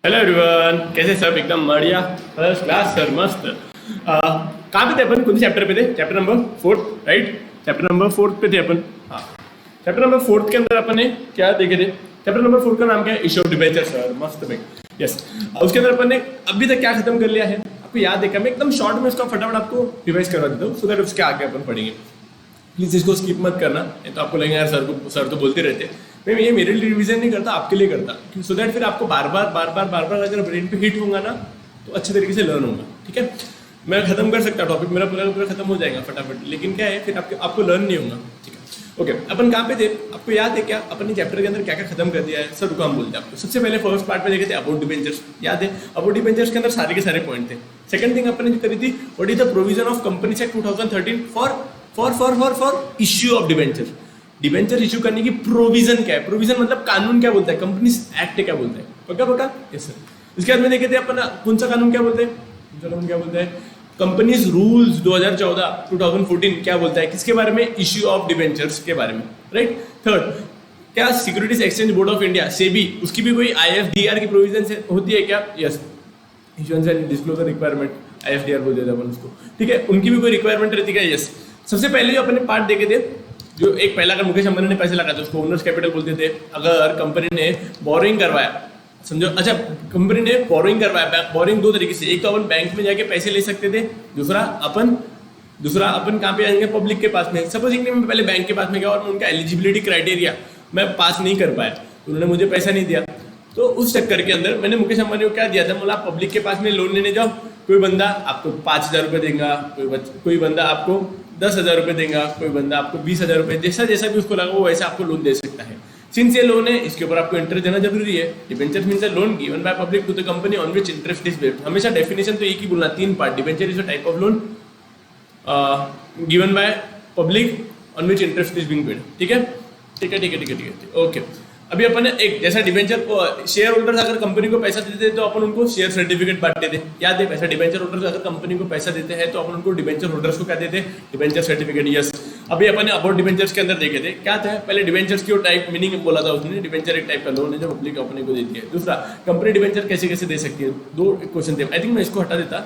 Hello everyone, कैसे सब? एकदम बढ़िया, फर्स्ट क्लास सर, मस्त। कहाँ पे थे अपन? कौन से चैप्टर पे थे? Chapter number 4, right? Chapter number 4 पे थे अपन। हाँ, चैप्टर नंबर 4 के अंदर अपन ने क्या देखे थे? चैप्टर नंबर 4 का नाम क्या है? इश्यू ऑफ डिबेंचर सर, मस्त भाई। यस, उसके अंदर अपन ने अभी तक क्या खत्म कर लिया है? आपको याद है क्या? मैं एकदम शॉर्ट में उसका फटाफट आपको रिवाइज करवा देता हूँ, सो दैट उसके आगे अपन पढ़ेंगे। प्लीज इसको स्किप मत करना, नहीं तो आपको लगेगा यार सर तो बोलते रहते हैं। मैं ये मेरे लिए रिवीजन नहीं करता, आपके लिए करता, सो दैट फिर आपको बार बार अगर ब्रेन पे हिट होगा ना तो अच्छे तरीके से लर्न होगा। ठीक है, मैं खत्म कर सकता टॉपिक, मेरा पूरा खत्म हो जाएगा फटाफट, लेकिन क्या है फिर आपको लर्न नहीं होगा। ठीक है, ओके, अपन कहाँ पे थे? आपको याद है क्या? अपन ने चैप्टर के अंदर क्या क्या खत्म कर दिया है? सर रुको, हम बोलते हैं आपको। सबसे पहले फर्स्ट पार्ट में देखे थे अबाउट डिबेंचर्स, याद है? अबाउट डिबेंचर्स के अंदर सारे के सारे पॉइंट थे। सेकंड थिंग अपन ने करी थी, what is the provision of companies act 2013 for issue of debenture. Debenture issue करने की प्रोविजन क्या है? प्रोविजन मतलब कानून क्या बोलता है, कंपनीज एक्ट क्या बोलता है? पक्का? Yes sir. इसके बाद में देखे थे अपन कौन सा कानून क्या बोलते हैं? कानून क्या बोलता है? कंपनीज रूल्स 2014 क्या बोलता है? किसके बारे में? इश्यू ऑफ डिबेंचर्स के बारे में, राइट? थर्ड, क्या securities exchange board of India SEBI, उसकी भी कोई IFDR की प्रोविजन होती है क्या? Yes, issuance and disclosure requirement, IFDR बोल देते हैं अपन उसको। ठीक है, उनकी भी कोई रिक्वायरमेंट रहती है क्या? यस। सबसे पहले जो अपने पार्ट देखे थे, जो एक पहला, अगर मुकेश अंबानी ने पैसे लगाए थे उसको ओनर्स कैपिटल बोलते थे। अगर कंपनी ने बोरिंग करवाया, समझो, अच्छा, कंपनी ने बोरिंग करवाया, बोरिंग दो तरीके से, एक तो अपन बैंक में जाके पैसे ले सकते थे, दूसरा अपन कहाँ पे जाएंगे? पब्लिक के पास में। सपोज मैं पहले बैंक के पास में गया और मैं उनका एलिजिबिलिटी क्राइटेरिया मैं पास नहीं कर पाया, उन्होंने मुझे पैसा नहीं दिया, तो उस चक्कर के अंदर मैंने मुकेश अंबानी को क्या दिया था? बोला पब्लिक के पास में लोन लेने जाओ, कोई बंदा आपको 5,000 रुपये देगा, कोई बंदा आपको 10,000 रुपये देगा, कोई बंदा आपको 20,000 रुपये, जैसा भी उसको लगा वो वैसा आपको लोन दे सकता है। सिंस ये लोन है, इसके ऊपर आपको इंटरेस्ट देना जरूरी है। Debenture means a loan given by public to the company on which interest is based. हमेशा डेफिनेशन तो एक ही बोलना, 3 part. Debenture is a type of loan given by public on which interest is being paid. ठीक है, okay. अभी अपन एक जैसा डिबेंचर को शेयर होल्डर्स अगर कंपनी को पैसा देते हैं तो अपन उनको शेयर सर्टिफिकेट बांटते थे, याद है? पैसा डिबेंचर होल्डर्स अगर कंपनी को पैसा देते हैं तो अपन उनको डिबेंचर होल्डर्स को क्या देते हैं? Debenture certificate. यस, अभी अपन ने अबाउट डिबेंचर्स के अंदर देखे थे, क्या था? पहले डिबेंचर्स की टाइप मीनिंग बोला था उसने। डिबेंचर एक टाइप का लोन है जो पब्लिक कंपनी को देती है। दूसरा, कंपनी डिबेंचर कैसे दे सकती है? 2 क्वेश्चन थे, आई थिंक मैं इसको हटा देता,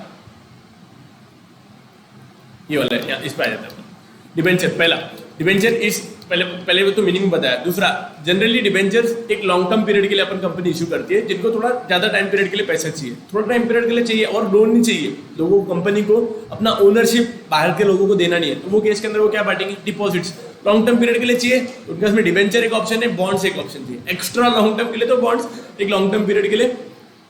ये वाला इस पर आ जाता है। डिबेंचर, पहला डिबेंचर इस पहले वो तो मीनिंग बताया। दूसरा, जनरली डिबेंचर्स एक लॉन्ग टर्म पीरियड के लिए अपन कंपनी इशू करती है, जिनको थोड़ा ज्यादा टाइम पीरियड के लिए पैसा चाहिए, थोड़ा टाइम पीरियड के लिए चाहिए और लोन नहीं चाहिए लोगों को, कंपनी को अपना ओनरशिप बाहर के लोगों को देना नहीं है, तो वो केस के अंदर वो क्या बांटेंगे? डिपॉजिट्स। लॉन्ग टर्म पीरियड के लिए चाहिए उनके पास में डिबेंचर एक ऑप्शन है, बॉन्ड्स एक ऑप्शन थी। एक्स्ट्रा लॉन्ग टर्म के लिए तो बॉन्ड्स, एक लॉन्ग टर्म पीरियड के लिए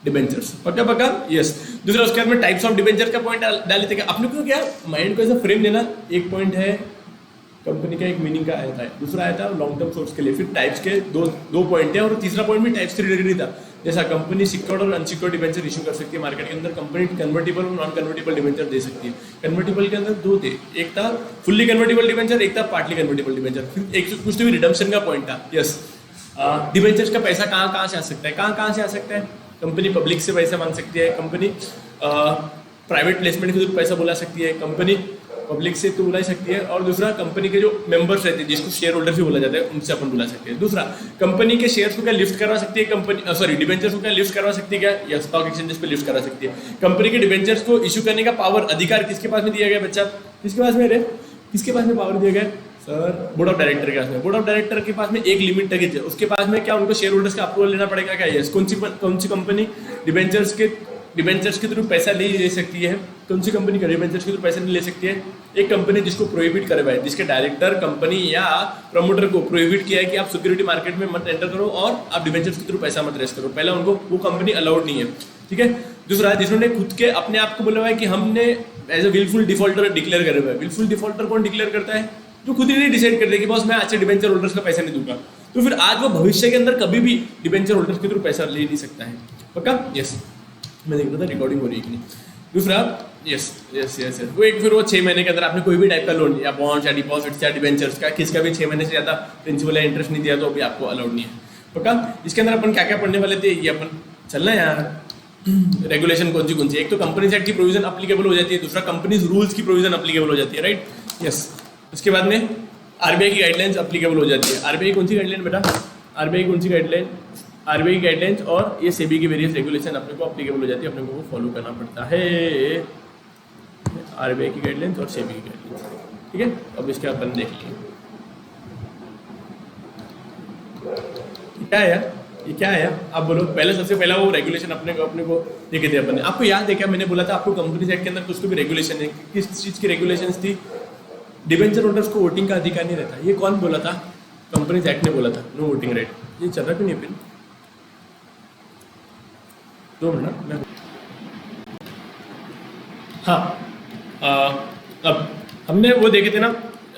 डिबेंचर्स। पक्का? यस। दूसरा, उसके बाद में टाइप्स ऑफ डिबेंचर का पॉइंट डाले थे। अपने को क्या माइंड को ऐसा फ्रेम देना, एक पॉइंट है कंपनी का, एक मीनिंग का आया था, दूसरा आया था लॉन्ग टर्म सोर्स के लिए, फिर टाइप्स के दो पॉइंट है, और तीसरा पॉइंट भी टाइप्स से रिलेटेड ही था। जैसा कंपनी सिक्योर्ड और अनसिक्योर्ड डिबेंचर इशू कर सकती है मार्केट के अंदर, कंपनी कन्वर्टिबल और नॉन कन्वर्टिबल डिबेंचर दे सकती है। कन्वर्टिबल के अंदर 2 थे, एक था फुल्ली कन्वर्टिबल डिबेंचर, एक था पार्टली कन्वर्टिबल डिबेंचर, फिर एक कुछ तो भी रिडम्पशन का पॉइंट था। यस, डिबेंचर्स का पैसा कहाँ से आ सकता है? कहाँ से आ सकता है? कंपनी पब्लिक से पैसा मांग सकती है, कंपनी प्राइवेट प्लेसमेंट के थ्रू पैसा बुला सकती है, कंपनी पब्लिक से तो बुला सकती है, और दूसरा कंपनी के जो मेंबर्स रहते हैं जिसको शेयर होल्डर भी बोला जाता है उनसे अपन बुला सकते हैं। दूसरा, कंपनी के शेयर्स को क्या लिफ्ट करवा सकती है कंपनी, डिबेंचर्स को क्या लिफ्ट करवा सकती है क्या? या स्टॉक एक्सचेंजेस पे लिफ्ट करा सकती है। कंपनी के डिबेंचर्स को इशू करने का पावर, अधिकार किसके पास में दिया गया बच्चा? किसके पास में किसके पास में पावर दिया गया सर? बोर्ड ऑफ डायरेक्टर के पास में। बोर्ड ऑफ डायरेक्टर के पास में एक लिमिट तक है, उसके पास में क्या उनको शेयर होल्डर्स का अप्रूवल लेना पड़ेगा क्या? यस। कौन सी कंपनी डिबेंचर्स के थ्रू पैसा ले सकती है? कौन सी कंपनी का डिबेंचर्स के थ्रू पैसा नहीं ले सकती है? एक कंपनी जिसको प्रोहिबिट करे हुआ है, जिसके डायरेक्टर कंपनी या प्रमोटर को प्रोहिबिट किया है कि आप सिक्योरिटी मार्केट में मत एंटर करो और आप डिबेंचर्स के थ्रू पैसा मत रेस करो, पहला उनको वो कंपनी अलाउड नहीं है। ठीक है। दूसरा, जिन्होंने खुद के अपने आप को बोला हुआ है कि हमने as a wilful defaulter declare करे हुआ है। विलफुल डिफॉल्टर कौन डिक्लेयर करता है? जो खुद ही नहीं डिसाइड करते कि बॉस मैं आज से डिबेंचर होल्डर्स का पैसा नहीं दूंगा, तो फिर आज वो भविष्य के अंदर कभी भी डिबेंचर होल्डर्स के थ्रू पैसा ले नहीं सकता है। पक्का? यस, मैं देख रहा था रिकॉर्डिंग हो रही है कि नहीं। दूसरा, यस, वो एक, फिर वो 6 महीने के अंदर आपने कोई भी टाइप का लोन या बॉन्ड्स या डिपॉजिट्स या डिबेंचर्स का किसका भी 6 महीने से ज़्यादा प्रिंसिपल या इंटरेस्ट नहीं दिया तो अभी आपको अलाउड नहीं है। पक्का? इसके अंदर अपन क्या क्या पढ़ने वाले थे, ये अपन चलना यार। रेगुलेशन कौन सी? एक तो कंपनीज एक्ट की प्रोविजन अप्लीकेबल हो जाती है, दूसरा कंपनीज रूल्स की प्रोविजन अप्लीकेबल हो जाती है, राइट? यस। उसके बाद में RBI की गाइडलाइंस अप्लीकेबल हो जाती है। RBI कौन सी गाइडलाइन बेटा? RBI कौन सी गाइडलाइन? आरबीआई गाइडलाइंस और ये सेबी की वेरियस रेगुलेशन अपने को अप्लीकेबल हो जाती है, अपने को वो फॉलो करना पड़ता है, आरबीआई की गाइडलाइंस और सेबी की गाइडलाइंस। ठीक है, अब इसके अपन देख लिए क्या है यार, ये क्या है यार, आप बोलो। पहले सबसे पहला वो रेगुलेशन अपने को देखे थे अपन ने। आपको याद है क्या, मैंने बोला था आपको कंपनीज एक्ट के अंदर कुछ तो भी रेगुलेशन है, किस चीज़ की रेगुलेशन थी, डिबेंचर होल्डर्स को वोटिंग का अधिकार नहीं रहता। ये कौन बोला था, कंपनीज एक्ट ने बोला था, नो वोटिंग राइट। ये चल रहा क्यों नहीं पिन, 2 मिनट मैं, हाँ अब हमने वो देखे थे ना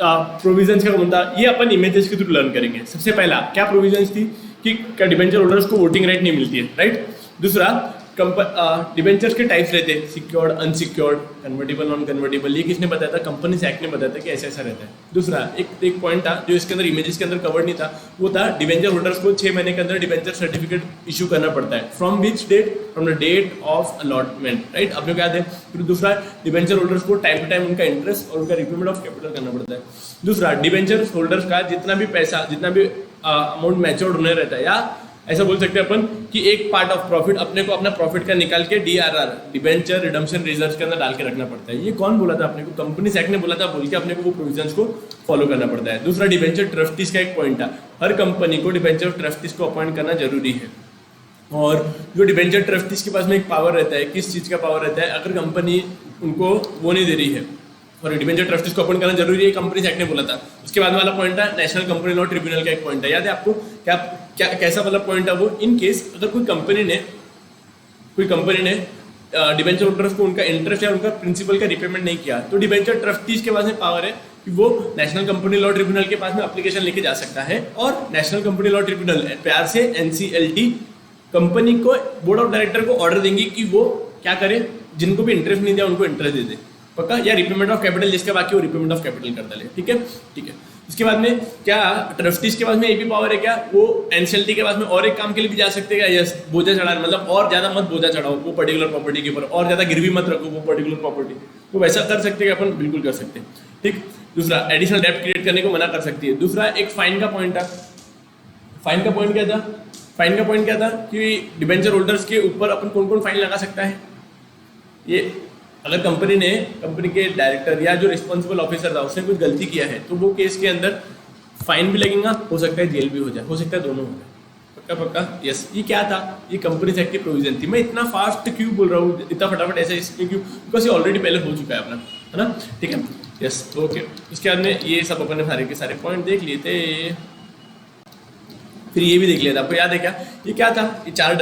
प्रोविजंस का मुद्दा, ये अपन इमेजेस के थ्रू लर्न करेंगे। सबसे पहला क्या प्रोविजंस थी कि डिबेंचर होल्डर्स को वोटिंग राइट नहीं मिलती है, राइट। दूसरा डिबेंचर्स के टाइप्स रहते हैं, secured, unsecured, convertible, non convertible. ये किसने बताया था, कंपनीज एक्ट ने बताया था कि ऐसा ऐसा रहता है। दूसरा एक पॉइंट था जो इसके अंदर इमेजेस के अंदर कवर नहीं था, वो था डिबेंचर होल्डर्स को 6 महीने के अंदर डिबेंचर सर्टिफिकेट इशू करना पड़ता है। From which date, from the date of allotment, right. आपको याद है। फिर दूसरा, डिबेंचर होल्डर्स को टाइम टू टाइम उनका इंटरेस्ट और उनका रिपेमेंट ऑफ कैपिटल करना पड़ता है। दूसरा, डिबेंचर होल्डर्स का जितना भी पैसा, जितना भी अमाउंट मैच्योर्ड होने रहता है, या ऐसा बोल सकते हैं अपन कि एक पार्ट ऑफ प्रॉफिट अपने को अपना प्रॉफिट का निकाल के डीआरआर, डिबेंचर रिडम्पशन रिजर्व के अंदर डाल के रखना पड़ता है। ये कौन बोला था अपने को, कंपनीज एक्ट ने बोला था, बोल के अपने को वो प्रोविजंस को फॉलो करना पड़ता है। दूसरा, डिबेंचर ट्रस्टीज का एक पॉइंट था, हर कंपनी को डिबेंचर ट्रस्टीज को अपॉइंट करना जरूरी है। और जो डिबेंचर ट्रस्टीज के पास में एक पावर रहता है, किस चीज़ का पावर रहता है, अगर कंपनी उनको वो नहीं दे रही है और डिबेंचर ट्रस्टीज को अपॉइंट करना जरूरी है, कंपनीज एक्ट ने बोला था। उसके बाद वाला पॉइंट था नेशनल कंपनी लॉ ट्रिब्यूनल का एक पॉइंट है, याद है आपको, क्या कैसा वाला पॉइंट है वो, इन केस अगर कोई कंपनी ने डिबेंचर होल्डर्स को उनका इंटरेस्ट या उनका प्रिंसिपल का रिपेमेंट नहीं किया, तो डिबेंचर ट्रस्टीज के पास में पावर है कि वो नेशनल कंपनी लॉ ट्रिब्यूनल के पास में एप्लीकेशन लेके जा सकता है, और नेशनल कंपनी लॉ ट्रिब्यूनल प्यार से NCLT कंपनी को, बोर्ड ऑफ डायरेक्टर को ऑर्डर देंगी कि वो क्या करे, जिनको भी इंटरेस्ट नहीं दिया उनको इंटरेस्ट दे दे, पक्का, या रिपेमेंट ऑफ कैपिटल जिसका बाकी वो रिपेमेंट ऑफ कैपिटल कर डाले। ठीक है, ठीक है। इसके बाद में क्या ट्रस्टीज के पास में एक भी पावर है क्या, वो NCLT के पास में और एक काम के लिए भी जा सकते हैं क्या, यस, बोझा चढ़ाना, मतलब और ज्यादा मत बोझा चढ़ाओ वो पर्टिकुलर प्रॉपर्टी के ऊपर, और ज्यादा गिरवी मत रखो वो पर्टिकुलर प्रॉपर्टी, तो वैसा कर सकते हैं अपन, बिल्कुल कर सकते हैं। ठीक। दूसरा, एडिशनल डेब्ट क्रिएट करने को मना कर सकती है। दूसरा, एक फाइन का पॉइंट था। फाइन का पॉइंट क्या था, फाइन का पॉइंट क्या था कि डिबेंचर होल्डर्स के ऊपर अपन कौन कौन फाइन लगा सकता है, ये अगर कंपनी के डायरेक्टर या जो रिस्पॉन्सिबल ऑफिसर था उसने कुछ गलती किया है, तो वो केस के अंदर फाइन भी लगेगा, हो सकता है जेल भी हो जाए, हो सकता है दोनों हो जाए, पक्का पक्का, यस। ये क्या था, ये कंपनीज एक्ट की प्रोविजन थी। मैं इतना फास्ट क्यों बोल रहा हूँ, इतना फटाफट ऐसा इसलिए क्यों, बिकॉज ये ऑलरेडी पहले हो चुका है अपना, है ना। ठीक है, यस, ओके। उसके बाद में ये सब अपन ने सारे के सारे पॉइंट देख लिए थे, फिर ये भी देख लिया था। आपको याद है क्या, ये क्या था, ये 4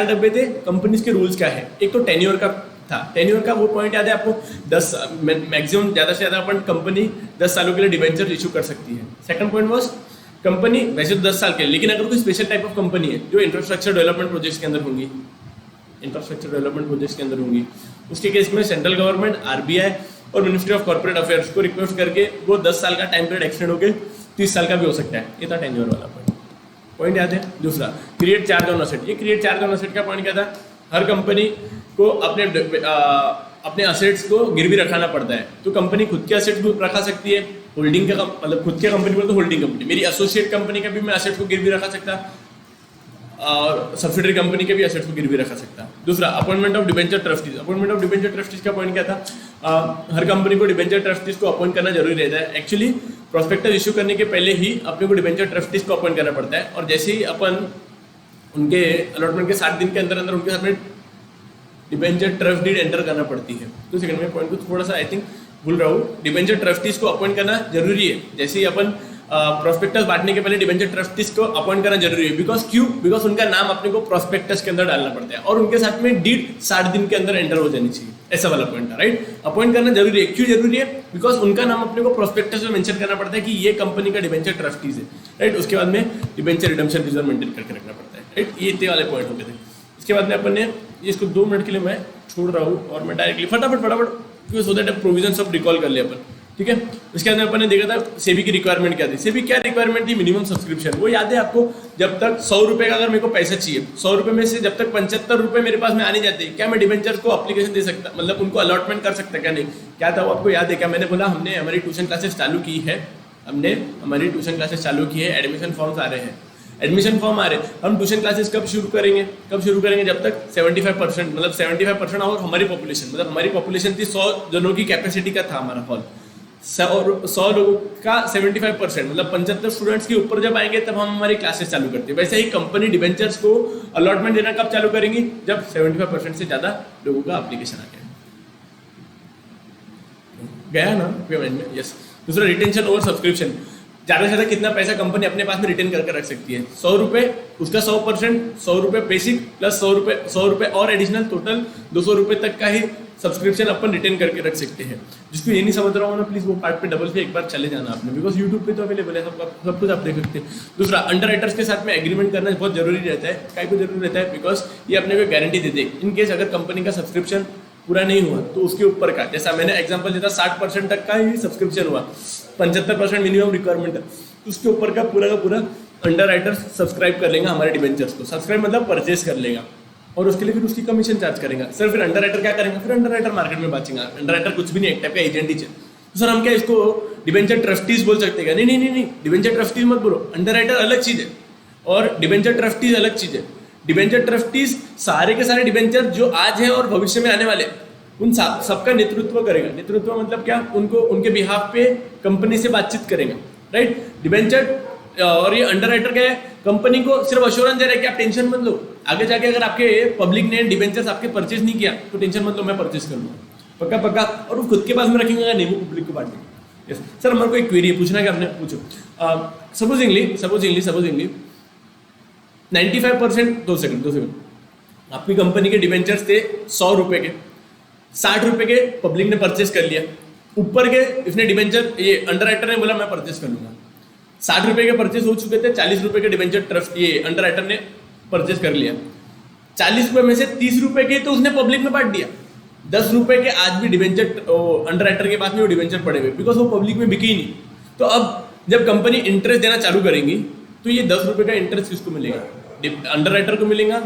डब्बे थे। कंपनीज के रूल्स क्या है, एक तो टेन्योर का था, टेन्योर का वो पॉइंट याद है आपको, 10 मैक्सिमम ज़्यादा से ज़्यादा अपन कंपनी 10 सालों के लिए डिबेंचर इशू कर सकती है। सेकंड पॉइंट वाज कंपनी वैसे तो 10 साल के लिए, लेकिन अगर कोई स्पेशल टाइप ऑफ कंपनी है जो इंफ्रास्ट्रक्चर डेवलपमेंट प्रोजेक्ट्स के अंदर होंगी, उसके केस में सेंट्रल गवर्नमेंट, RBI और मिनिस्ट्री ऑफ कॉर्पोरेट अफेयर्स को रिक्वेस्ट करके वो 10 साल का टाइम पीरियड एक्सटेंड होकर 30 साल का भी हो सकता है। ये था टेन्योर वाला पॉइंट याद है। दूसरा, क्रिएट चार्ज ऑन असेट। ये क्रिएट चार्ज ऑन असेट का पॉइंट क्या था, हर कंपनी को अपने असेट्स को गिरवी रखाना पड़ता है। तो कंपनी खुद के असेट्स को रखा सकती है, होल्डिंग का मतलब खुद के कंपनी बोले तो होल्डिंग कंपनी, मेरी एसोसिएट कंपनी का भी मैं असेट्स को गिरवी रखा सकता, और सब्सिडरी कंपनी के भी असेट्स को गिरवी रखा सकता। दूसरा, appointment of debenture trustees. Appointment of debenture trustees का पॉइंट क्या था, हर कंपनी को डिबेंचर ट्रस्टीज को अपॉइंट करना जरूरी रहता है। एक्चुअली प्रोस्पेक्टस इशू करने के पहले ही अपने को डिबेंचर ट्रस्टीज को अपॉइंट करना पड़ता है, और जैसे ही अपन उनके अलॉटमेंट के 60 दिन के अंदर अंदर उनके साथ में डिबेंचर ट्रस्ट डीड एंटर करना पड़ती है। तो सेकंड में पॉइंट को थोड़ा सा आई थिंक भूल रहा हूँ, डिबेंचर ट्रस्टीज को अपॉइंट करना जरूरी है। जैसे ही अपन प्रोस्पेक्टस बांटने के पहले डिबेंचर ट्रस्टीज को अपॉइंट करना जरूरी है, बिकॉज उनका नाम अपने को प्रोस्पेक्टस के अंदर डालना पड़ता है, और उनके साथ में डीड 60 दिन के अंदर एंटर हो जानी चाहिए, ऐसा वाला पॉइंट था, राइट। अपॉइंट करना जरूरी है, क्यों जरूरी है, बिकॉज उनका नाम अपने को प्रोस्पेक्टस में मेंशन करना पड़ता है कि ये कंपनी का डिबेंचर ट्रस्टीज है, राइट। उसके बाद में डिबेंचर रिडम्पशन रिजर्व मेंटेन करके रखना पड़ता है, राइट। ये इतने वाले पॉइंट हो गए थे। इसके बाद में अपन ने इसको 2 मिनट के लिए मैं छोड़ रहा हूँ, और मैं डायरेक्टली फटाफट सो दैट प्रोविजन सब रिकॉल कर लिया अपन, ठीक है। उसके अंदर अपन ने देखा था सेबी की रिक्वायरमेंट क्या थी। सेबी क्या रिक्वायरमेंट थी, मिनिमम सब्सक्रिप्शन। वो याद है आपको, जब तक 100 रुपये का अगर मेरे को पैसा चाहिए, 100 रुपये में से जब तक 75 रुपये मेरे पास में आने जाते हैं, क्या मैं डिबेंचर्स को अप्लीकेशन दे सकता, मतलब उनको अलॉटमेंट कर सकता क्या, नहीं। क्या था वो आपको याद है क्या, मैंने बोला हमने हमारी ट्यूशन क्लासेस चालू की है, एडमिशन फॉर्म्स आ रहे हैं। एडमिशन फॉर्म आ रहे हैं, हम ट्यूशन क्लासेस कब शुरू करेंगे, जब तक 75%, मतलब 75% और हमारी पॉपुलेशन, मतलब हमारी पॉपुलेशन थी 100 जनों की कैपेसिटी का था हमारा हॉल, 100 लोगों का 75%, मतलब 75 स्टूडेंट्स के ऊपर जब आएंगे तब हम हमारी क्लासेस चालू करते हैं। वैसे ही कंपनी डिबेंचर्स को अलॉटमेंट देना कब चालू करेंगी, जब 75% से ज़्यादा लोगों का एप्लीकेशन आ गया ना पेमेंट में। यस। दूसरा, रिटेंशन ओवर सब्सक्रिप्शन। ज़्यादा से ज़्यादा कितना पैसा कंपनी अपने पास में रिटेन करके रख सकती है, 100 रुपये, उसका 100%, 100 रुपये बेसिक प्लस 100 रुपये और एडिशनल, टोटल 200 रुपये तक का ही सब्सक्रिप्शन अपन रिटेन करके रख सकते हैं। जिसको ये नहीं समझ रहा हूँ ना, प्लीज़ वो पार्ट पे डबल से एक बार चले जाना आपने, बिकॉज यूट्यूब पे तो अवेलेबल है, सब कुछ आप देख सकते हैं। दूसरा, अंडरराइटर्स के साथ में एग्रीमेंट करना बहुत जरूरी रहता है। क्या को जरूरी रहता है, बिकॉज ये अपने को गारंटी देते हैं इन केस अगर कंपनी का सब्सक्रिप्शन पूरा नहीं हुआ तो उसके ऊपर का, जैसा मैंने एग्जांपल दिया था 60% तक का ही सब्सक्रिप्शन हुआ, 75% मिनिमम रिक्वायरमेंट है, उसके ऊपर का पूरा अंडरराइटर सब्सक्राइब कर लेगा हमारे डिबेंचर्स को। सब्सक्राइब मतलब परचेस कर लेगा और उसके लिए फिर उसकी कमीशन चार्ज करेगा। सर फिर अंडरराइटर क्या करेंगे, फिर अंडरराइटर मार्केट में बेचेगा। अंडरराइटर कुछ भी नहीं, एक टाइप का एजेंट ही है। तो सर हम क्या इसको डिबेंचर ट्रस्टीज बोल सकते हैं? नहीं, डिबेंचर ट्रस्टीज मत बोलो, अंडरराइटर अलग चीज है और डिबेंचर ट्रस्टीज अलग चीज है। डिबेंचर ट्रस्टीज सारे के सारे डिबेंचर जो आज है और भविष्य में आने वाले उन सबका नेतृत्व करेगा। नेतृत्व मतलब क्या, उनको उनके बिहाफ पे कंपनी से बातचीत करेगा, राइट। डिबेंचर और ये अंडरराइटर क्या है, कंपनी को सिर्फ अश्योरेंस दे रहा है कि आप टेंशन मत लो, आगे जाके अगर आपके पब्लिक ने डिबेंचर्स आपके परचेज नहीं किया तो टेंशन मत लो, मैं परचेज कर लूँगा पक्का। और वो खुद के पास में रखेंगे, नहीं वो पब्लिक को बांट देंगे। यस सर, हमारे को एक क्वेरी पूछना है कि आपने पूछो। सपोजिंगली 95%, 2 सेकंड, आपकी कंपनी के डिबेंचर्स थे 100 रुपये के, 60 रुपये के पब्लिक ने परचेस कर लिया, ऊपर के इसने डिबेंचर, ये अंडरराइटर ने बोला मैं परचेस कर लूंगा। 60 रुपये के परचेस हो चुके थे, 40 रुपये के डिबेंचर ट्रस्ट ये अंडरराइटर ने परचेस कर लिया। 40 रुपये में से 30 रुपये के तो उसने पब्लिक में बांट दिया, 10 रुपये के आज भी डिबेंचर अंडरराइटर के पास में वो डिबेंचर पड़े हुए, बिकॉज वो पब्लिक में बिके ही नहीं। तो अब जब कंपनी इंटरेस्ट देना चालू करेंगी तो ये 10 रुपये का इंटरेस्ट किसको मिलेगा, अंडरराइटर को मिलेगा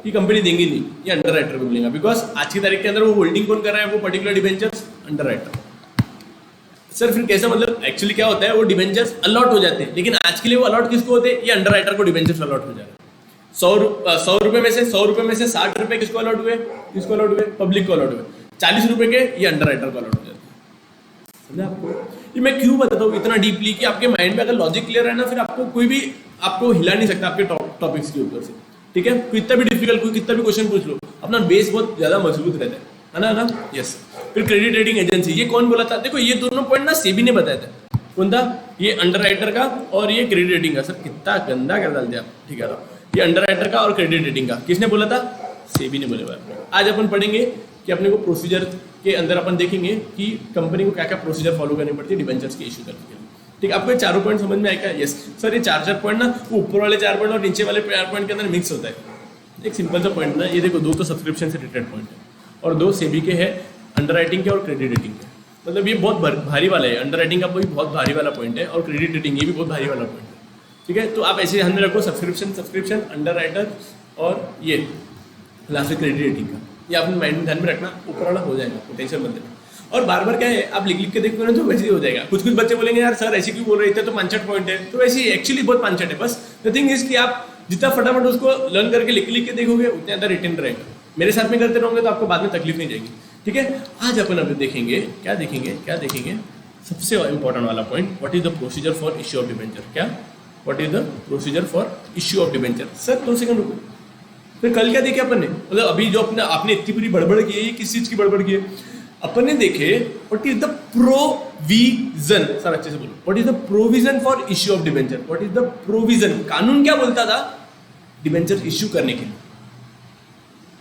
कि कंपनी देंगी नहीं, ये अंडरराइटर को मिलेगा, बिकॉज आज की तारीख के अंदर वो होल्डिंग कौन कर रहा है, वो पर्टिकुलर डिबेंचर्स, अंडरराइटर। सर फिर कैसा, मतलब एक्चुअली क्या होता है, वो डिबेंचर्स अलॉट हो जाते हैं, लेकिन आज के लिए वो अलॉट किसको होते हैं, ये अंडरराइटर को डिबेंचर्स अलॉट हो जा रहे हैं। 100 रुपये में से 60 रुपये किसको अलॉट हुए, पब्लिक को अलॉट हुए। 40 रुपये के ये अंडरराइटर को अलॉट हो जाते हैं। समझा आपको? ये मैं क्यों बताता हूँ इतना डीपली कि आपके माइंड में अगर लॉजिक क्लियर है ना, फिर आपको कोई भी आपको हिला नहीं सकता आपके टॉपिक्स के ऊपर से, ठीक है। कितना भी डिफिकल्ट, कोई कितना भी क्वेश्चन पूछ लो, अपना बेस बहुत ज्यादा मजबूत रहता है ना। यस। फिर क्रेडिट रेटिंग एजेंसी, ये कौन बोला था, देखो ये दोनों पॉइंट ना सेबी ने बताया था। कौन था, ये अंडरराइटर का और ये क्रेडिट रेटिंग का। सर कितना गंदा कर डाल दिया आप, ठीक है। ये अंडरराइटर का और क्रेडिट रेटिंग का किसने बोला था, सेबी ने बोले। आज अपन पढ़ेंगे कि अपने को प्रोसीजर के अंदर अपन देखेंगे कि कंपनी को क्या क्या प्रोसीजर फॉलो करनी पड़ती है डिबेंचर्स के इशू करने के लिए, ठीक है। आपको ये चारों पॉइंट समझ में आएगा? यस सर, ये 4 पॉइंट ना वो ऊपर वाले 4 पॉइंट और नीचे वाले 4 पॉइंट के अंदर मिक्स होता है। एक सिंपल सा पॉइंट ना, ये देखो 2 तो सब्सक्रिप्शन से रिलेटेड पॉइंट है और 2 सेबी के है, अंडरराइटिंग के और क्रेडिट रेटिंग के। मतलब ये बहुत भारी वाला है, अंडरराइटिंग का भी बहुत भारी वाला पॉइंट है और क्रेडिट रेटिंग ये भी बहुत भारी वाला पॉइंट है, ठीक है। तो आप ऐसे ध्यान में रखो, सब्सक्रिप्शन, अंडरराइटर और ये लास्ट क्रेडिट रेटिंग का, ये आपने माइंड में ध्यान में रखना, ऊपर वाला हो जाएगा, पोटेंशियल मत देना। और बार बार क्या है, आप लिख के देखो ना तो वैसे ही हो जाएगा। कुछ बच्चे बोलेंगे यार सर ऐसे क्यों बोल रहे थे, तो 65 पॉइंट है, तो ऐसे एक्चुअली बहुत 65 है। बस द थिंग इज कि आप जितना फटाफट उसको लर्न करके लिख के देखोगे उतना ज़्यादा रिटेन रहेगा। मेरे साथ में करते रहोगे तो आपको बाद में तकलीफ नहीं जाएगी, ठीक है। आज अपन अभी देखेंगे क्या देखेंगे सबसे इंपॉर्टेंट वाला point, what is the procedure for issue of debenture. क्या, what is the procedure for issue of debenture. Sir 2 second रुको, फिर कल क्या देखे अपन ने, मतलब अभी जो आपने इतनी पूरी बड़बड़ की है, ये किस चीज की बड़बड़ की है अपन ने देखे। What is the provision, sir अच्छे से बोलो, what is the provision for issue of debenture. What is the provision, कानून क्या बोलता था डिबेंचर इश्यू करने के लिए।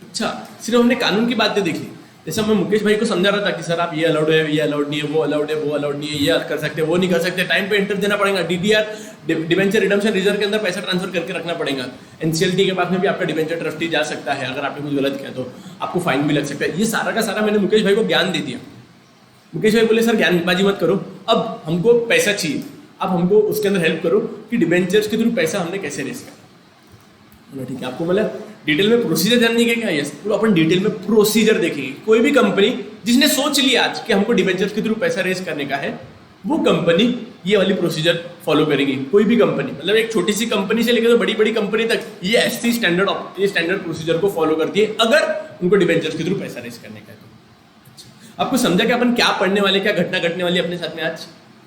अच्छा, सिर्फ हमने कानून की बातें देखी, जैसे मैं मुकेश भाई को समझा रहा था कि सर आप ये अलाउड है, ये अलाउड नहीं है, वो अलाउड है, वो अलाउड नहीं है, ये कर सकते हैं, वो नहीं कर सकते, टाइम पे इंटरेस्ट देना पड़ेगा, डीडीआर डिबेंचर रिडम्पशन रिजर्व के अंदर पैसा ट्रांसफर करके रखना पड़ेगा, एनसीएलटी के पास में भी आपका डिबेंचर ट्रस्टी जा सकता है, अगर आपने कुछ गलत किया तो आपको फाइन भी लग सकता है। ये सारा का सारा मैंने मुकेश भाई को ज्ञान दे दिया। मुकेश भाई बोले सर ज्ञानबाजी मत करो, अब हमको पैसा चाहिए, अब हमको उसके अंदर हेल्प करो कि डिबेंचर्स के थ्रू पैसा हमने कैसे रेस करा। ठीक है, आपको मतलब डिटेल में प्रोसीजर जानने के क्या, यस तो अपन डिटेल में प्रोसीजर देखेंगे। कोई भी कंपनी जिसने सोच लिया आज कि हमको डिबेंचर्स के थ्रू पैसा रेस करने का है, वो कंपनी ये वाली प्रोसीजर फॉलो करेगी। कोई भी कंपनी, मतलब एक छोटी सी कंपनी से लेकर तो बड़ी बड़ी कंपनी तक ये ऐसी स्टैंडर्ड प्रोसीजर को फॉलो करती है अगर उनको डिबेंचर्स के थ्रू पैसा रेज करने का है तो। अच्छा, आपको समझा कि अपन क्या पढ़ने वाले, क्या घटना घटने वाली है अपने साथ में आज?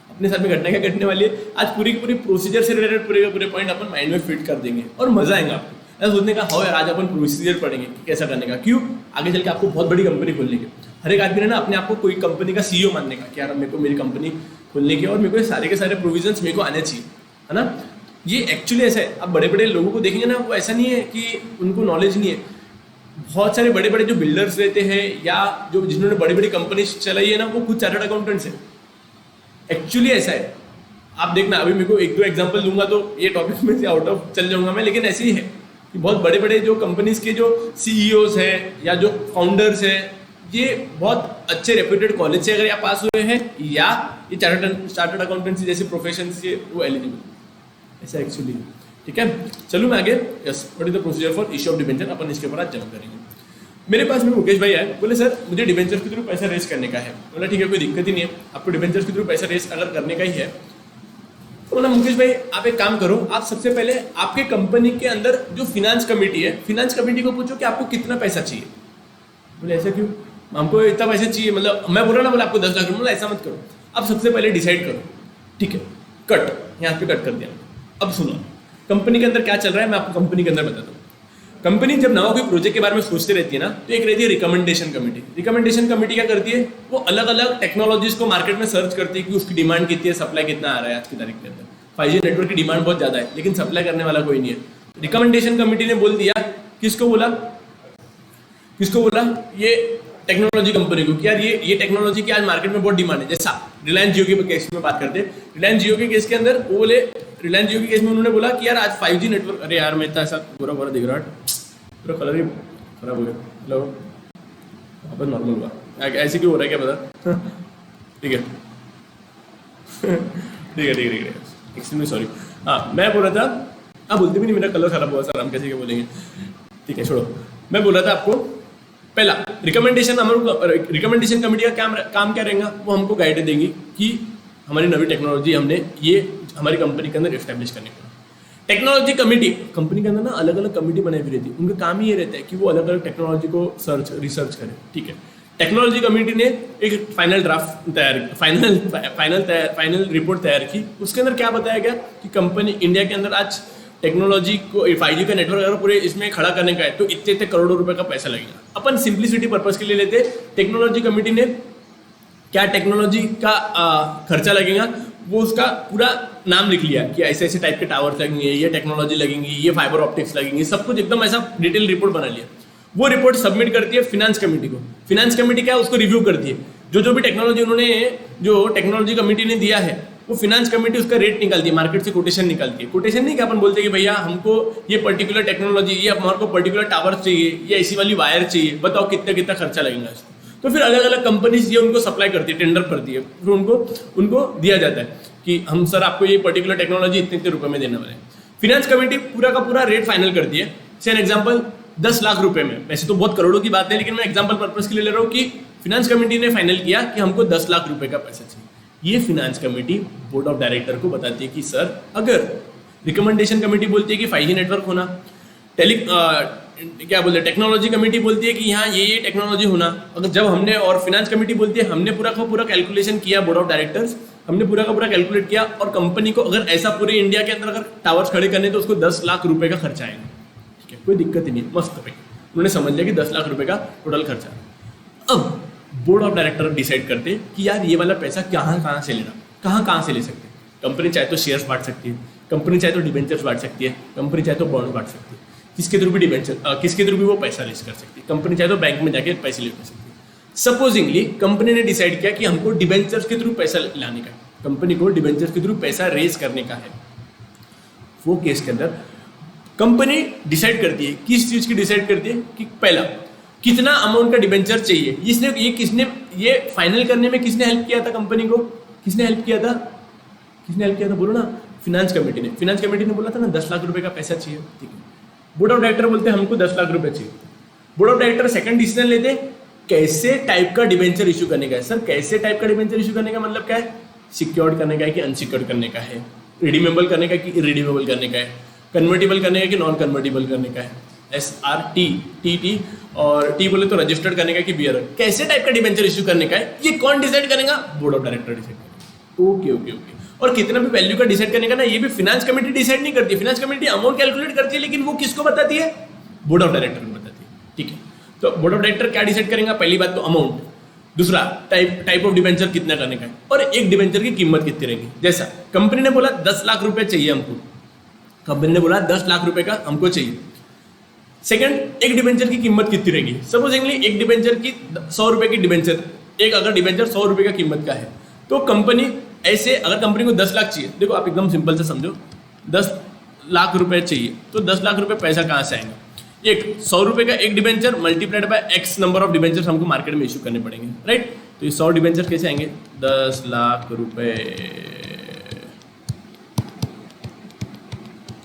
अपने साथ में घटना क्या घटने वाली है आज? पूरी पूरी प्रोसीजर से रिलेटेड पूरे पूरे पॉइंट अपन माइंड में फिट कर देंगे और मजा आएगा आपको। ऐसा सोचने का हो यार आज अपन प्रोसीजर पढ़ेंगे कि कैसा करने का, क्यों? आगे चल के आपको बहुत बड़ी कंपनी खोलने की, हर एक आदमी ने ना अपने आप को कोई कंपनी का सीईओ मानने का कि यार मेरे को मेरी कंपनी खोलने की और मेरे को ये सारे के सारे प्रोविजंस मेरे को आने चाहिए, है ना। ये एक्चुअली ऐसा है, आप बड़े बड़े लोगों को देखेंगे ना, वो ऐसा नहीं है कि उनको नॉलेज नहीं है। बहुत सारे बड़े बड़े जो बिल्डर्स रहते हैं या जो जिन्होंने बड़ी बड़ी कंपनी चलाई है ना, वो खुद चार्टर्ड अकाउंटेंट्स है। एक्चुअली ऐसा है, आप देखना, अभी मेरे को एक दो एग्जांपल दूंगा तो ये टॉपिक में से आउट ऑफ चल जाऊंगा मैं, लेकिन ऐसे ही है कि बहुत बड़े बड़े जो कंपनीज के जो सीईओज है या जो फाउंडर्स है, ये बहुत अच्छे रेप्यूटेड कॉलेज से अगर या पास हुए हैं या ये चार्टर्ड अकाउंटेंसी जैसे प्रोफेशन से वो एलिजिबल, ऐसा एक्चुअली। ठीक है, चलो मैं आगे। Yes, what is the procedure for issue of debenture, अपन इसके ऊपर आज जमा करेंगे। मेरे पास में मुकेश भाई आए, बोले सर मुझे डिबेंचर के थ्रू पैसा रेस करने का है। बोला ठीक है, कोई दिक्कत ही नहीं है, आपको डिबेंचर के थ्रू पैसा रेस अगर करने का ही है तो बोला मुकेश भाई आप एक काम करो, आप सबसे पहले आपके कंपनी के अंदर जो फिनांस कमेटी है, फिनांस कमेटी को पूछो कि आपको कितना पैसा चाहिए। बोले ऐसा क्यों? हमको इतना पैसा चाहिए, मतलब मैं बोल रहा ना, बोला आपको 10 लाख रुपये। बोला ऐसा मत करो, आप सबसे पहले डिसाइड करो। ठीक है, कट, यहाँ पे कट कर दिया। अब सुनो कंपनी के अंदर क्या चल रहा है, मैं आपको कंपनी के अंदर बताता हूँ। कंपनी जब नवा कोई प्रोजेक्ट के बारे में सोचते रहती है ना, तो एक रहती है रिकमेंडेशन कमेटी। रिकमेंडेशन कमेटी क्या करती है, वो अलग अलग टेक्नोलॉजीज को मार्केट में सर्च करती है कि उसकी डिमांड कितनी है, सप्लाई कितना आ रहा है आज की तारीख के अंदर। 5G नेटवर्क की डिमांड बहुत ज्यादा है, लेकिन सप्लाई करने वाला कोई नहीं है। रिकमेंडेशन कमेटी ने बोल दिया, किसको बोला, ये टेक्नोलॉजी कंपनी को कि यार ये टेक्नोलॉजी की आज मार्केट में बहुत डिमांड है। जैसा रिलायंस जियो के केस में बात करते हैं, रिलायंस जियो के केस के अंदर वो बोले, रिलायंस जियो के केस में उन्होंने बोला कि यार आज 5G नेटवर्क, अरे यार मैं इतना ऐसा बुरा बुरा दिख रहा है, पूरा कलर ही खराब हो गया। हेलो, अपन नॉर्मल हुआ, ऐसे क्यों हो रहा है क्या पता। ठीक है ठीक है ठीक है, एक्सट्रीमली सॉरी। हाँ, मैं बोल रहा था, आप बोलते भी नहीं मेरा कलर खराब हुआ सर, हम कैसे क्या बोलेंगे। ठीक है छोड़ो, मैं बोल रहा था आपको पहला रिकमेंडेशन कमेटी का काम क्या रहेगा, वो हमको गाइड देंगी कि हमारी नवी टेक्नोलॉजी हमने ये हमारी कंपनी के अंदर एस्टेब्लिश करने को। टेक्नोलॉजी कमेटी, कंपनी के अंदर ना अलग अलग कमेटी बनाई हुई रहती है, उनका काम ही ये रहता है कि वो अलग अलग टेक्नोलॉजी को रिसर्च करें। ठीक है, टेक्नोलॉजी कमेटी ने एक फाइनल ड्राफ्ट तैयार, फाइनल रिपोर्ट तैयार की। उसके अंदर क्या बताया गया कि कंपनी इंडिया के अंदर आज टेक्नोलॉजी को 5G का नेटवर्क अगर पूरे इसमें खड़ा करने का है तो इतने इतने करोड़ों रुपए का पैसा लगेगा। अपन सिंप्लिसिटी पर्पस के लिए लेते, टेक्नोलॉजी कमेटी ने क्या टेक्नोलॉजी का खर्चा लगेगा वो उसका पूरा नाम लिख लिया कि ऐसे ऐसे टाइप के टावर्स लगेंगे, ये टेक्नोलॉजी लगेंगी, ये फाइबर ऑप्टिक्स लगेंगी, सब कुछ एकदम ऐसा डिटेल रिपोर्ट बना लिया। वो रिपोर्ट सबमिट करती है फिनांस कमेटी को। फिनांस कमेटी क्या उसको रिव्यू करती है, जो भी टेक्नोलॉजी उन्होंने, जो टेक्नोलॉजी कमेटी ने दिया है वो फिनांस कमेटी उसका रेट निकालती है, मार्केट से कोटेशन निकालती है। कोटेशन नहीं कि अपन बोलते हैं कि भैया हमको ये पर्टिकुलर टेक्नोलॉजी, ये हमारे को पर्टिकुलर टावर चाहिए, ये ऐसी वाली वायर चाहिए, बताओ कितना कितना खर्चा लगेगा इसको। तो फिर अलग अलग कंपनीज ये उनको सप्लाई करती है, टेंडर करती है, फिर उनको दिया जाता है कि हम सर आपको ये पर्टिकुलर टेक्नोलॉजी इतने इतने रुपए में देने वाले हैं। फिनांस कमेटी पूरा का पूरा रेट फाइनल करती है। से एन एग्जाम्पल 10 लाख रुपए में, वैसे तो बहुत करोड़ों की बात है लेकिन मैं एग्जाम्पल पर्पज के लिए ले रहा हूँ कि फिनांस कमेटी ने फाइनल किया कि हमको 10 लाख रुपए का पैसा चाहिए। ये finance committee board of director को बताती है कि सर अगर रिकमेंडेशन कमेटी बोलती है कि 5G नेटवर्क होना, क्या बोलते हैं टेक्नोलॉजी कमेटी बोलती है कि यहाँ ये टेक्नोलॉजी होना, अगर जब हमने, और फिनांस कमेटी बोलती है हमने पूरा का पूरा कैलकुलेशन किया, बोर्ड ऑफ डायरेक्टर्स हमने पूरा का पूरा कैलकुलेट किया और कंपनी को अगर ऐसा पूरे इंडिया के अंदर अगर टावर्स खड़े करने तो उसको 10 लाख रुपए का खर्चा आएगा। ठीक है, कोई दिक्कत ही नहीं, मस्त भाई, उन्होंने समझ लिया कि 10 लाख रुपए का टोटल खर्चा। अब बोर्ड ऑफ डायरेक्टर डिसाइड करते कि यार ये वाला पैसा कहाँ से लेना, कहाँ से ले सकते हैं। कंपनी चाहे तो शेयर्स बांट सकती है, कंपनी चाहे तो डिबेंचर्स बांट सकती है, कंपनी चाहे तो बॉन्ड बांट सकती है, किसके थ्रू भी डिबेंचर, किसके थ्रू भी वो पैसा रेज कर सकती है। कंपनी चाहे तो बैंक में जाके पैसे ले सकती है। सपोजिंगली कंपनी ने डिसाइड किया कि हमको डिबेंचर्स के थ्रू पैसा लाने का है, कंपनी को डिबेंचर्स के थ्रू पैसा रेज करने का है। वो केस के अंदर कंपनी डिसाइड करती है, किस चीज की डिसाइड करती है कि पहला कितना अमाउंट का डिबेंचर चाहिए। ये फाइनल करने में किसने हेल्प किया था कंपनी को, किसने हेल्प किया था बोलो ना, फिनांस कमेटी ने। फिनांस कमेटी ने बोला था ना 10 लाख रुपए का पैसा चाहिए। ठीक है, बोर्ड ऑफ डायरेक्टर बोलते हैं हमको 10 लाख रुपए चाहिए। Board of director second decision लेते कैसे टाइप का डिबेंचर इशू करने का है। सर कैसे टाइप का डिबेंचर इशू करने का मतलब क्या है, सिक्योर्ड करने का है कि अनसिक्योर्ड करने का है, रिडीमेबल करने का है कि इरिडीमेबल करने का है, कन्वर्टिबल करने का है कि नॉन कन्वर्टिबल करने का है, SRT, TT, और T बोले तो रजिस्टर्ड करने का कि बियर, कैसे टाइप का डिबेंचर इश्यू करने का है, ये कौन डिसाइड करेगा? बोर्ड ऑफ डायरेक्टर डिसाइड करेगा। Okay okay okay. और कितना भी वैल्यू का डिसाइड करने का ना, ये भी फाइनेंस कमेटी डिसाइड नहीं करती है। फाइनेंस कमेटी अमाउंट कैलकुलेट करती है, लेकिन वो किसको बताती है? बोर्ड ऑफ डायरेक्टर को बताती है। ठीक है, तो बोर्ड ऑफ डायरेक्टर क्या डिसाइड करेगा? पहली बात तो अमाउंट, दूसरा टाइप ऑफ डिबेंचर कितना करने का है, और एक डिबेंचर की कीमत कितनी रहेगी। जैसा कंपनी ने बोला 10 लाख रुपए चाहिए हमको, कंपनी ने बोला 10 लाख रुपए का हमको चाहिए। सेकंड, एक डिबेंचर की कीमत कितनी रहेगी? सपोजिंगली एक डिबेंचर की 100 रुपए की डिबेंचर, एक अगर डिबेंचर 100 रुपए का कीमत का है, तो कंपनी ऐसे, अगर कंपनी को 10 लाख चाहिए, देखो आप एकदम सिंपल से समझो, 10 लाख रुपए चाहिए, तो 10 लाख रुपए पैसा कहाँ से आएगा? एक 100 रुपए का एक debenture multiplied by x number of debentures हमको मार्केट में इशू करने पड़ेंगे, राइट? तो ये 100 डिबेंचर कैसे आएंगे? 10 लाख रुपए,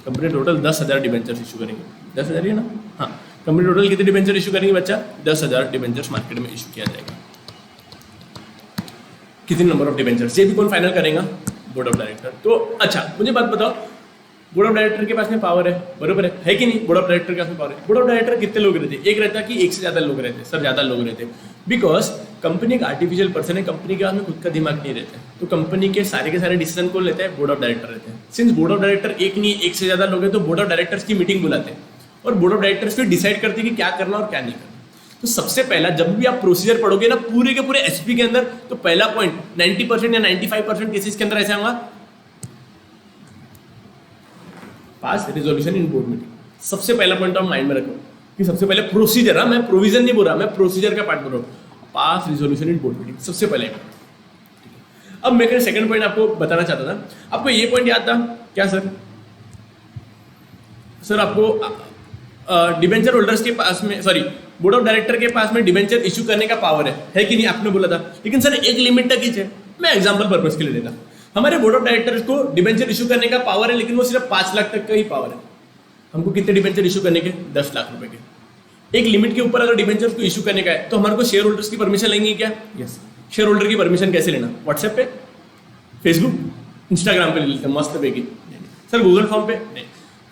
कंपनी टोटल 10,000 डिबेंचर्स इशू करेंगे। 10,000 ही ना? हाँ, कंपनी टोटल कितने डिबेंचर इशू करेंगे बच्चा? 10,000 डिबेंचर्स मार्केट में इशू किया जाएगा। कितने नंबर ऑफ डिबेंचर्स, ये भी कौन फाइनल करेगा? Board of director. तो अच्छा मुझे बात बताओ, बोर्ड ऑफ डायरेक्टर के पास में पावर है, बरोबर है कि नहीं? बोर्ड ऑफ डायरेक्टर के पास में पावर है। बोर्ड ऑफ डायरेक्टर कितने लोग रहते हैं? एक रहता है कि एक से ज्यादा लोग रहते हैं? सर ज्यादा लोग रहते हैं, बिकॉज कंपनी एक आर्टिफिशियल पर्सन है, कंपनी के पास में खुद का दिमाग नहीं रहता है, तो कंपनी के सारे डिसीजन कौन लेते हैं? बोर्ड ऑफ डायरेक्टर रहते हैं। सिंस बोर्ड ऑफ डायरेक्टर एक नहीं, एक से ज्यादा लोग हैं, तो बोर्ड ऑफ डायरेक्टर्स की मीटिंग बुलाते हैं, और बोर्ड ऑफ डायरेक्टर्स फिर डिसाइड करते हैं कि क्या करना और क्या नहीं करना। तो सबसे पहला, जब भी आप प्रोसीजर पढ़ोगे ना पूरे के पूरे एसपी के अंदर, तो पहला पॉइंट 90% या 95% केसेस के अंदर ऐसा होगा, पास रिजोल्यूशन इन बोर्ड मीटिंग। सबसे पहला पॉइंट आप माइंड में रखो कि सबसे पहले प्रोसीजर, हाँ मैं प्रोविजन नहीं बोल रहा, मैं प्रोसीजर का पार्ट बोल रहा हूँ, पास रिजोल्यूशन इन बोर्ड मीटिंग सबसे पहले। अब मैं सेकंड पॉइंट आपको बताना चाहता था, आपको ये पॉइंट याद था क्या सर? सर आपको डिबेंचर होल्डर्स के पास में, सॉरी बोर्ड ऑफ डायरेक्टर के पास में डिबेंचर इशू करने का पावर है कि नहीं? आपने बोला था, लेकिन सर एक लिमिट तक ही है। मैं एग्जांपल पर्पस के लिए देता, हमारे बोर्ड ऑफ डायरेक्टर्स को डिबेंचर इशू करने का पावर है, लेकिन वो सिर्फ 5 लाख तक का ही पावर है। हमको कितने डिबेंचर इशू करने के? 10 लाख रुपए के। एक लिमिट के ऊपर अगर डिबेंचर को इशू करने का है, तो हमारे को शेयर होल्डर्स की परमिशन लेंगे क्या? यस। शेयर होल्डर की परमिशन कैसे लेना? व्हाट्सएप पे, फेसबुक, इंस्टाग्राम पे ले लेते हैं मस्त पे की। सर गूगल फॉर्म पे नहीं।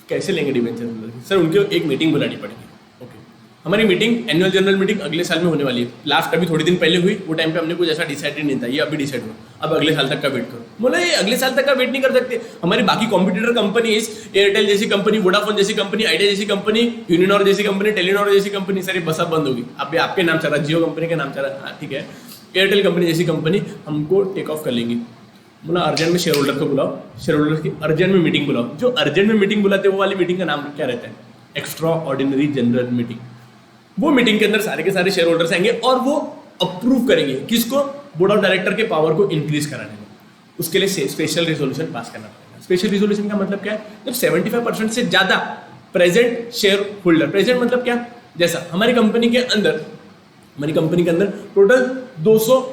कैसे लेंगे डिबेंचर होल्डर की? सर उनके एक मीटिंग बुलानी पड़ेगी। ओके, हमारी मीटिंग एनुअल जनरल मीटिंग अगले साल में होने वाली है। लास्ट अभी थोड़ी दिन पहले हुई, वो टाइम पे हमने कुछ ऐसा डिसाइडेड नहीं था, ये अभी डिसाइड हुआ, अब अगले साल तक का वेट करो। बोले ये अगले साल तक का वेट नहीं कर सकते, हमारी बाकी कॉम्पिटिटर कंपनीज, एयरटेल जैसी कंपनी, वोडाफोन जैसी कंपनी, आइडिया जैसी कंपनी, यूनिनॉर जैसी कंपनी, टेलीनॉर जैसी कंपनी, सर ये बस अब बंद होगी। अब आपके नाम चल रहा, जियो कंपनी का नाम चल रहा, हाँ ठीक है, एयरटेल कंपनी जैसी कंपनी हमको टेक ऑफ कर लेंगी। बोला अर्जेंट में शेयर होल्डर को बुलाओ, शेयर होल्डर की अर्जेंट में मीटिंग बुलाओ। जो अर्जेंट में मीटिंग बुलाते हैं वो वाली मीटिंग का नाम क्या रहता है? Extra ordinary general meeting. वो मीटिंग के अंदर सारे के सारे शेयर होल्डर्स आएंगे और वो अप्रूव करेंगे किसको? बोर्ड ऑफ डायरेक्टर के पावर को इंक्रीज कराने में। उसके लिए स्पेशल रिजोल्यूशन पास करना पड़ेगा। स्पेशल रिजोल्यूशन का मतलब क्या है? जब 75% से ज्यादा प्रेजेंट शेयर होल्डर, प्रेजेंट मतलब क्या? जैसा हमारी कंपनी के अंदर टोटल 200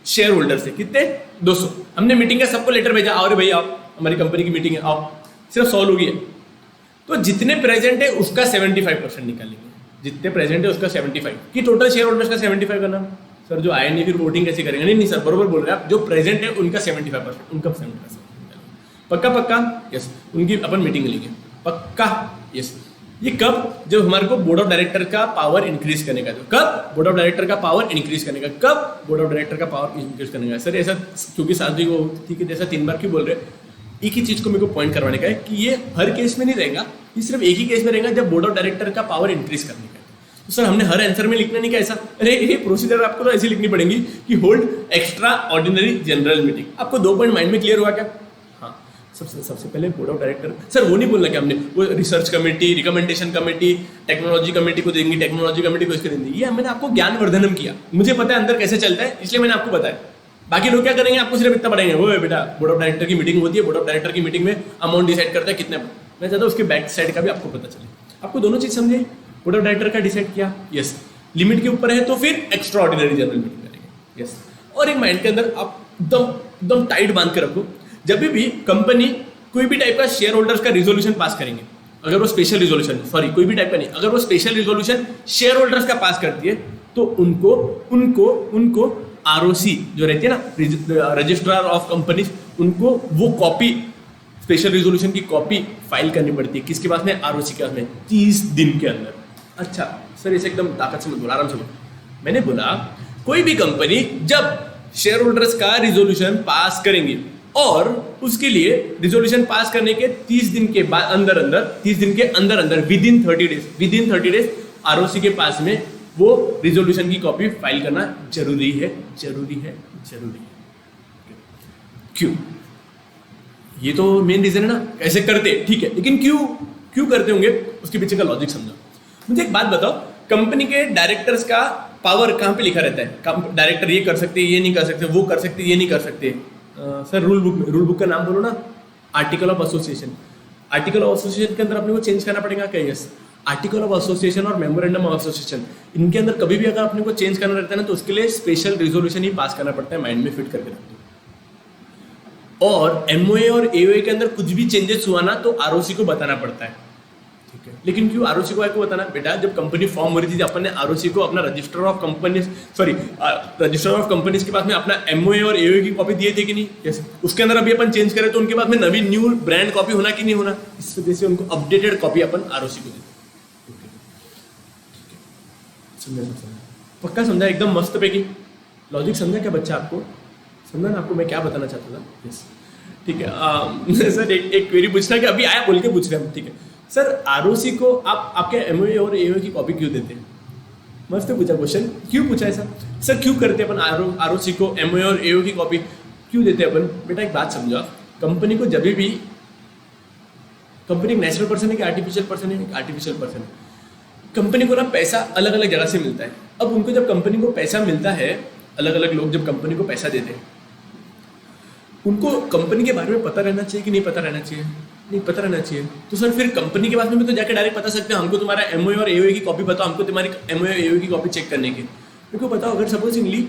शेयर होल्डर्स है। कितने? 200। हमने मीटिंग का सबको लेटर भेजा, आओ रे भाई आओ, हमारी कंपनी की मीटिंग है, आओ। सिर्फ 100 लोग ही है, तो जितने प्रेजेंट है उसका 75% निकालेंगे। जितने प्रेजेंट है उसका 75 कि टोटल शेयर होल्डर्स का 75 करना। सर जो आए नहीं फिर वोटिंग कैसे करेंगे? नहीं सर बरोबर बोल रहे हैं आप, जो प्रेजेंट है उनका 75%, उनका 70%। पक्का? यस। उनकी अपन मीटिंग लेंगे, पक्का? यस। ये कब? जब हमारे को बोर्ड ऑफ डायरेक्टर का पावर इंक्रीज करने का। कब? बोर्ड ऑफ डायरेक्टर का पावर इंक्रीज करने का। कब? बोर्ड ऑफ डायरेक्टर का पावर इंक्रीज करने का। सर ऐसा क्योंकि साथ वो ठीक है, जैसा 3 बार क्यों बोल रहे हैं? एक ही चीज को मेरे को पॉइंट करवाने का है कि ये हर केस में नहीं रहेगा, ये सिर्फ एक ही केस में रहेगा जब बोर्ड ऑफ डायरेक्टर का पावर इंक्रीज करने का। तो सर हमने हर आंसर में लिखना नहीं क्या ऐसा? अरे ये प्रोसीजर आपको तो ऐसी लिखनी पड़ेगी कि hold extra ordinary general meeting. आपको 2 पॉइंट माइंड में क्लियर हुआ क्या? हाँ, सबसे पहले बोर्ड ऑफ डायरेक्टर। सर वो नहीं बोलना कि हमने वो research committee, recommendation committee, technology committee को देंगी, टेक्नोलॉजी कमेटी को इसको देंगी। ये मैंने आपको ज्ञानवर्धनम किया, मुझे पता है अंदर कैसे चलता है, इसलिए मैंने आपको बताया। बाकी लोग क्या करेंगे? आपको सिर्फ इतना बताएंगे, वो बेटा बोर्ड ऑफ डायरेक्टर की मीटिंग होती है, बोर्ड ऑफ डायरेक्टर की मीटिंग में अमाउंट डिसाइड करता है कितने। मैं चाहता हूँ उसके बैक साइड का भी आपको पता चले। आपको दोनों चीज समझे? बोर्ड ऑफ डायरेक्टर का डिसाइड किया, यस, लिमिट के ऊपर है तो फिर एक्स्ट्रा ऑर्डिनरी जनरल मीटिंग करेंगे, यस। और एक माइंड के अंदर आप एकदम टाइट बांध के रखो, जब भी कंपनी कोई भी टाइप का शेयर होल्डर्स का रिजोल्यूशन पास करेंगे, अगर वो स्पेशल रिजोल्यूशन, सॉरी कोई भी टाइप का नहीं, अगर वो स्पेशल रिजोल्यूशन शेयर होल्डर्स का पास करती है, तो उनको आरओसी जो रहती है ना, रजिस्ट्रार ऑफ कंपनीज, उनको वो कॉपी, स्पेशल रिजोल्यूशन की कॉपी फाइल करनी पड़ती है। किसके पास में? आरओसी के पास में, 30 दिन के अंदर। अच्छा सर इसे एकदम ताकत से मत बोलो, आराम से बोलो। मैंने बोला कोई भी कंपनी जब शेयर होल्डर्स का रिजोल्यूशन पास करेंगे और उसके लिए रिजोल्यूशन पास करने के 30 दिन के बाद अंदर 30 दिन के अंदर विद इन 30 डेज आरओसी के पास में वो रिजोल्यूशन की कॉपी फाइल करना जरूरी है। क्यों? ये तो मेन रीजन है ना, ऐसे करते ठीक है, लेकिन क्यों करते होंगे उसके पीछे का लॉजिक समझो। मुझे एक बात बताओ, कंपनी के डायरेक्टर्स का पावर कहाँ पे लिखा रहता है? डायरेक्टर ये कर सकते, ये नहीं कर सकते, वो कर सकते, ये नहीं कर सकते। सर रूल बुक का नाम बोलो ना, article of association. Article of association के अंदर अपने को चेंज करना पड़ेगा क्या? यस। आर्टिकल ऑफ एसोसिएशन और मेमोरेंडम ऑफ एसोसिएशन, इनके अंदर कभी भी अगर अपने को चेंज करना रहता है ना, तो उसके लिए स्पेशल रिजोल्यूशन ही पास करना पड़ता है। माइंड में फिट करके रखते हो। और एमओए और एओए के अंदर कुछ भी चेंजेस हुआ ना तो आरओसी को बताना पड़ता है, ठीक है। लेकिन क्यों आरओसी को आपको बताना? बेटा जब कंपनी फॉर्म हो रही थी, अपन ने आरओसी को अपना रजिस्टर ऑफ कंपनीज के पास में अपना एमओए और एओए की कॉपी दिए थे कि नहीं? यस। उसके अंदर अभी अपन चेंज करें तो उनके पास में नवी न्यू ब्रांड कॉपी होना कि नहीं होना? इस वजह से उनको अपडेटेड कॉपी अपन आरओसी को देते। पक्का समझा? एकदम मस्त पैकी लॉजिक समझा क्या बच्चा? आपको समझा ना? आपको मैं क्या बताना चाहता था? यस ठीक है। सर एक क्वेरी पूछना कि अभी आया बोल के पूछ रहे हम, ठीक है सर। आरओसी को आप आपके एमओए और एओए की कॉपी क्यों देते हैं? मस्त पूछा क्वेश्चन। क्यों पूछा ऐसा? सर क्यों करते हैं अपन आरओसी को एमओए और एओए की कॉपी क्यों देते हैं अपन? बेटा एक बात समझो, कंपनी को जब भी, कंपनी एक नेचुरल पर्सन है कि आर्टिफिशियल पर्सन है? आर्टिफिशियल पर्सन है। कंपनी को ना पैसा अलग अलग जगह से मिलता है। अब उनको जब कंपनी को पैसा मिलता है, अलग अलग लोग जब कंपनी को पैसा देते हैं, उनको कंपनी के बारे में पता रहना चाहिए कि नहीं पता रहना चाहिए? नहीं पता रहना चाहिए। तो सर फिर कंपनी के पास में भी तो जाके डायरेक्ट बता सकते हैं, हमको तुम्हारा एमओए और एओए की कॉपी बताओ, हमको तुम्हारी एमओए और एओए की कॉपी चेक करने की। मेरे को बताओ, अगर सपोजिंगली